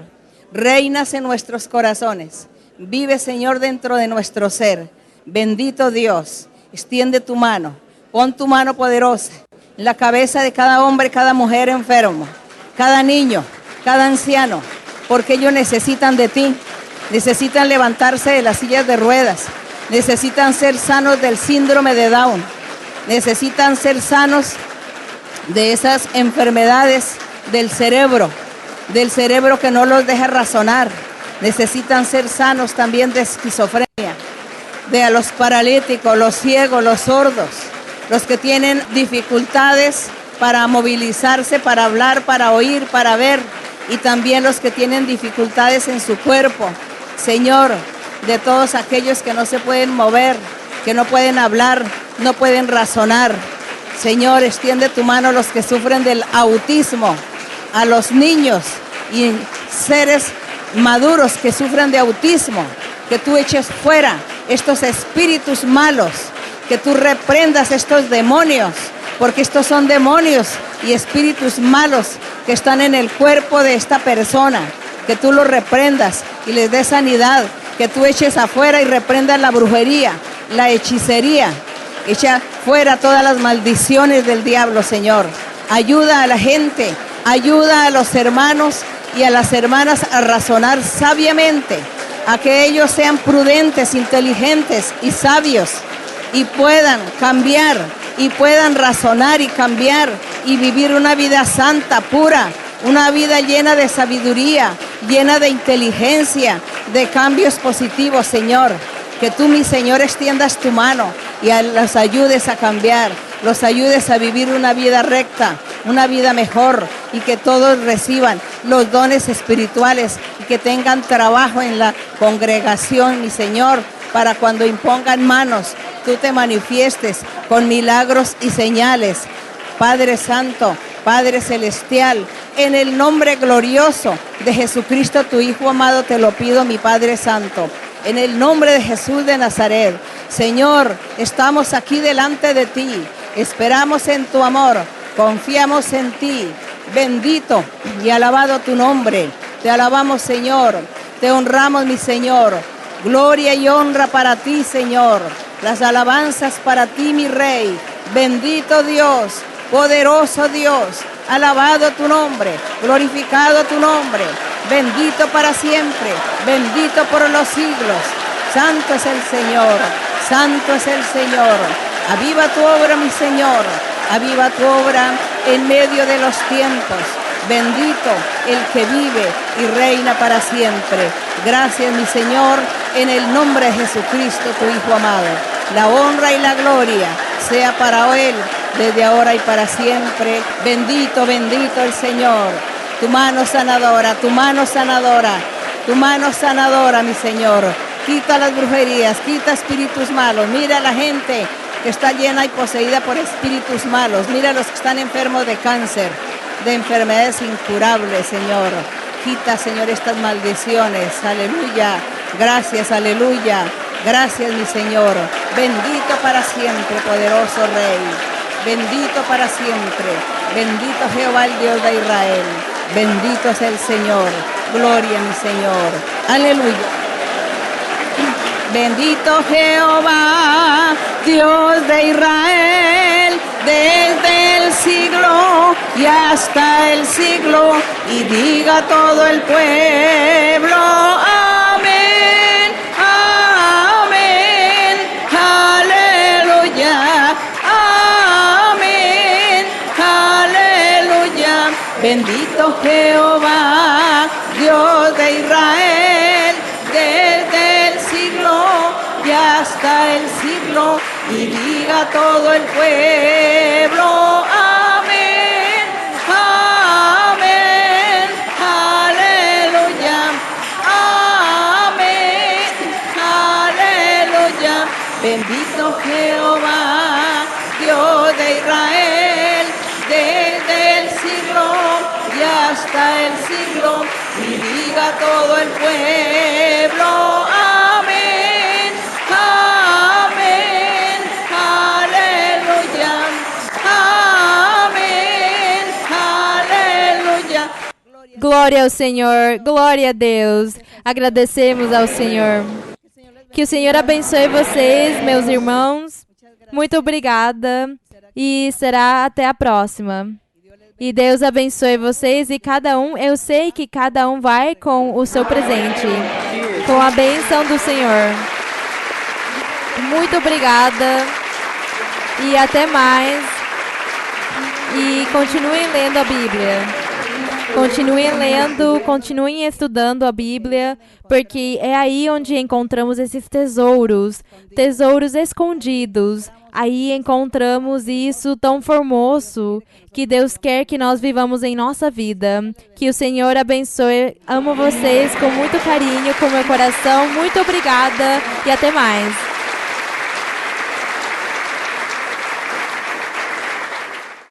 Reinas en nuestros corazones. Vive, Señor, dentro de nuestro ser. Bendito Dios, extiende tu mano, pon tu mano poderosa en la cabeza de cada hombre, cada mujer enfermo, cada niño, cada anciano, porque ellos necesitan de ti, necesitan levantarse de las sillas de ruedas, necesitan ser sanos del síndrome de Down, necesitan ser sanos de esas enfermedades del cerebro que no los deja razonar, necesitan ser sanos también de esquizofrenia, de a los paralíticos, los ciegos, los sordos, los que tienen dificultades para movilizarse, para hablar, para oír, para ver, y también los que tienen dificultades en su cuerpo. Señor, de todos aquellos que no se pueden mover, que no pueden hablar, no pueden razonar. Señor, extiende tu mano a los que sufren del autismo, a los niños y seres maduros que sufren de autismo, que tú eches fuera estos espíritus malos, que tú reprendas estos demonios, porque estos son demonios y espíritus malos que están en el cuerpo de esta persona, que tú los reprendas y les des sanidad, que tú eches afuera y reprendas la brujería, la hechicería, echa fuera todas las maldiciones del diablo, Señor. Ayuda a la gente, ayuda a los hermanos y a las hermanas a razonar sabiamente, a que ellos sean prudentes, inteligentes y sabios y puedan cambiar y puedan razonar y cambiar y vivir una vida santa, pura, una vida llena de sabiduría, llena de inteligencia, de cambios positivos, Señor. Que tú, mi Señor, extiendas tu mano y los ayudes a cambiar, los ayudes a vivir una vida recta, una vida mejor, y que todos reciban los dones espirituales y que tengan trabajo en la congregación, mi Señor, para cuando impongan manos, tú te manifiestes con milagros y señales. Padre Santo, Padre Celestial, en el nombre glorioso de Jesucristo, tu Hijo amado, te lo pido, mi Padre Santo. En el nombre de Jesús de Nazaret, Señor, estamos aquí delante de ti, esperamos en tu amor, confiamos en ti. Bendito y alabado tu nombre. Te alabamos, Señor, te honramos, mi Señor. Gloria y honra para ti, Señor. Las alabanzas para ti, mi Rey. Bendito Dios, poderoso Dios, alabado tu nombre, glorificado tu nombre. Bendito para siempre, bendito por los siglos. Santo es el Señor, santo es el Señor. Aviva tu obra, mi Señor, aviva tu obra en medio de los tiempos. Bendito el que vive y reina para siempre. Gracias, mi Señor, en el nombre de Jesucristo, tu Hijo amado. La honra y la gloria sea para Él, desde ahora y para siempre. Bendito, bendito el Señor. Tu mano sanadora, tu mano sanadora, tu mano sanadora, mi Señor. Quita las brujerías, quita espíritus malos. Mira a la gente que está llena y poseída por espíritus malos. Mira a los que están enfermos de cáncer, de enfermedades incurables, Señor. Quita, Señor, estas maldiciones. Aleluya. Gracias, aleluya. Gracias, mi Señor. Bendito para siempre, poderoso Rey. bendito para siempre. Bendito Jehová, el Dios de Israel. Bendito es el Señor. Gloria a mi Señor. Aleluya. Bendito Jehová, Dios de Israel, desde el siglo y hasta el siglo, y diga todo el pueblo, amén, amén, aleluya, amén, aleluya. Bendito Jehová, Dios de Israel, desde el siglo y hasta el siglo, y diga todo el pueblo, amén, amén, aleluya, amén, aleluya. Bendito Jehová, Dios de Israel, desde el siglo y hasta el siglo, y diga todo el pueblo, amén, amén, aleluya, amén, aleluya. Glória ao Senhor, glória a Deus. Agradecemos ao Senhor. Que o Senhor abençoe vocês, meus irmãos. Muito obrigada e será até a próxima. E Deus abençoe vocês e cada um, eu sei que cada um vai com o seu presente, com a bênção do Senhor. Muito obrigada e até mais. E continuem lendo a Bíblia. Continuem lendo, continuem estudando a Bíblia, porque é aí onde encontramos esses tesouros, tesouros escondidos. Aí encontramos isso tão formoso que Deus quer que nós vivamos em nossa vida. Que o Senhor abençoe. Amo vocês com muito carinho, com meu coração. Muito obrigada e até mais.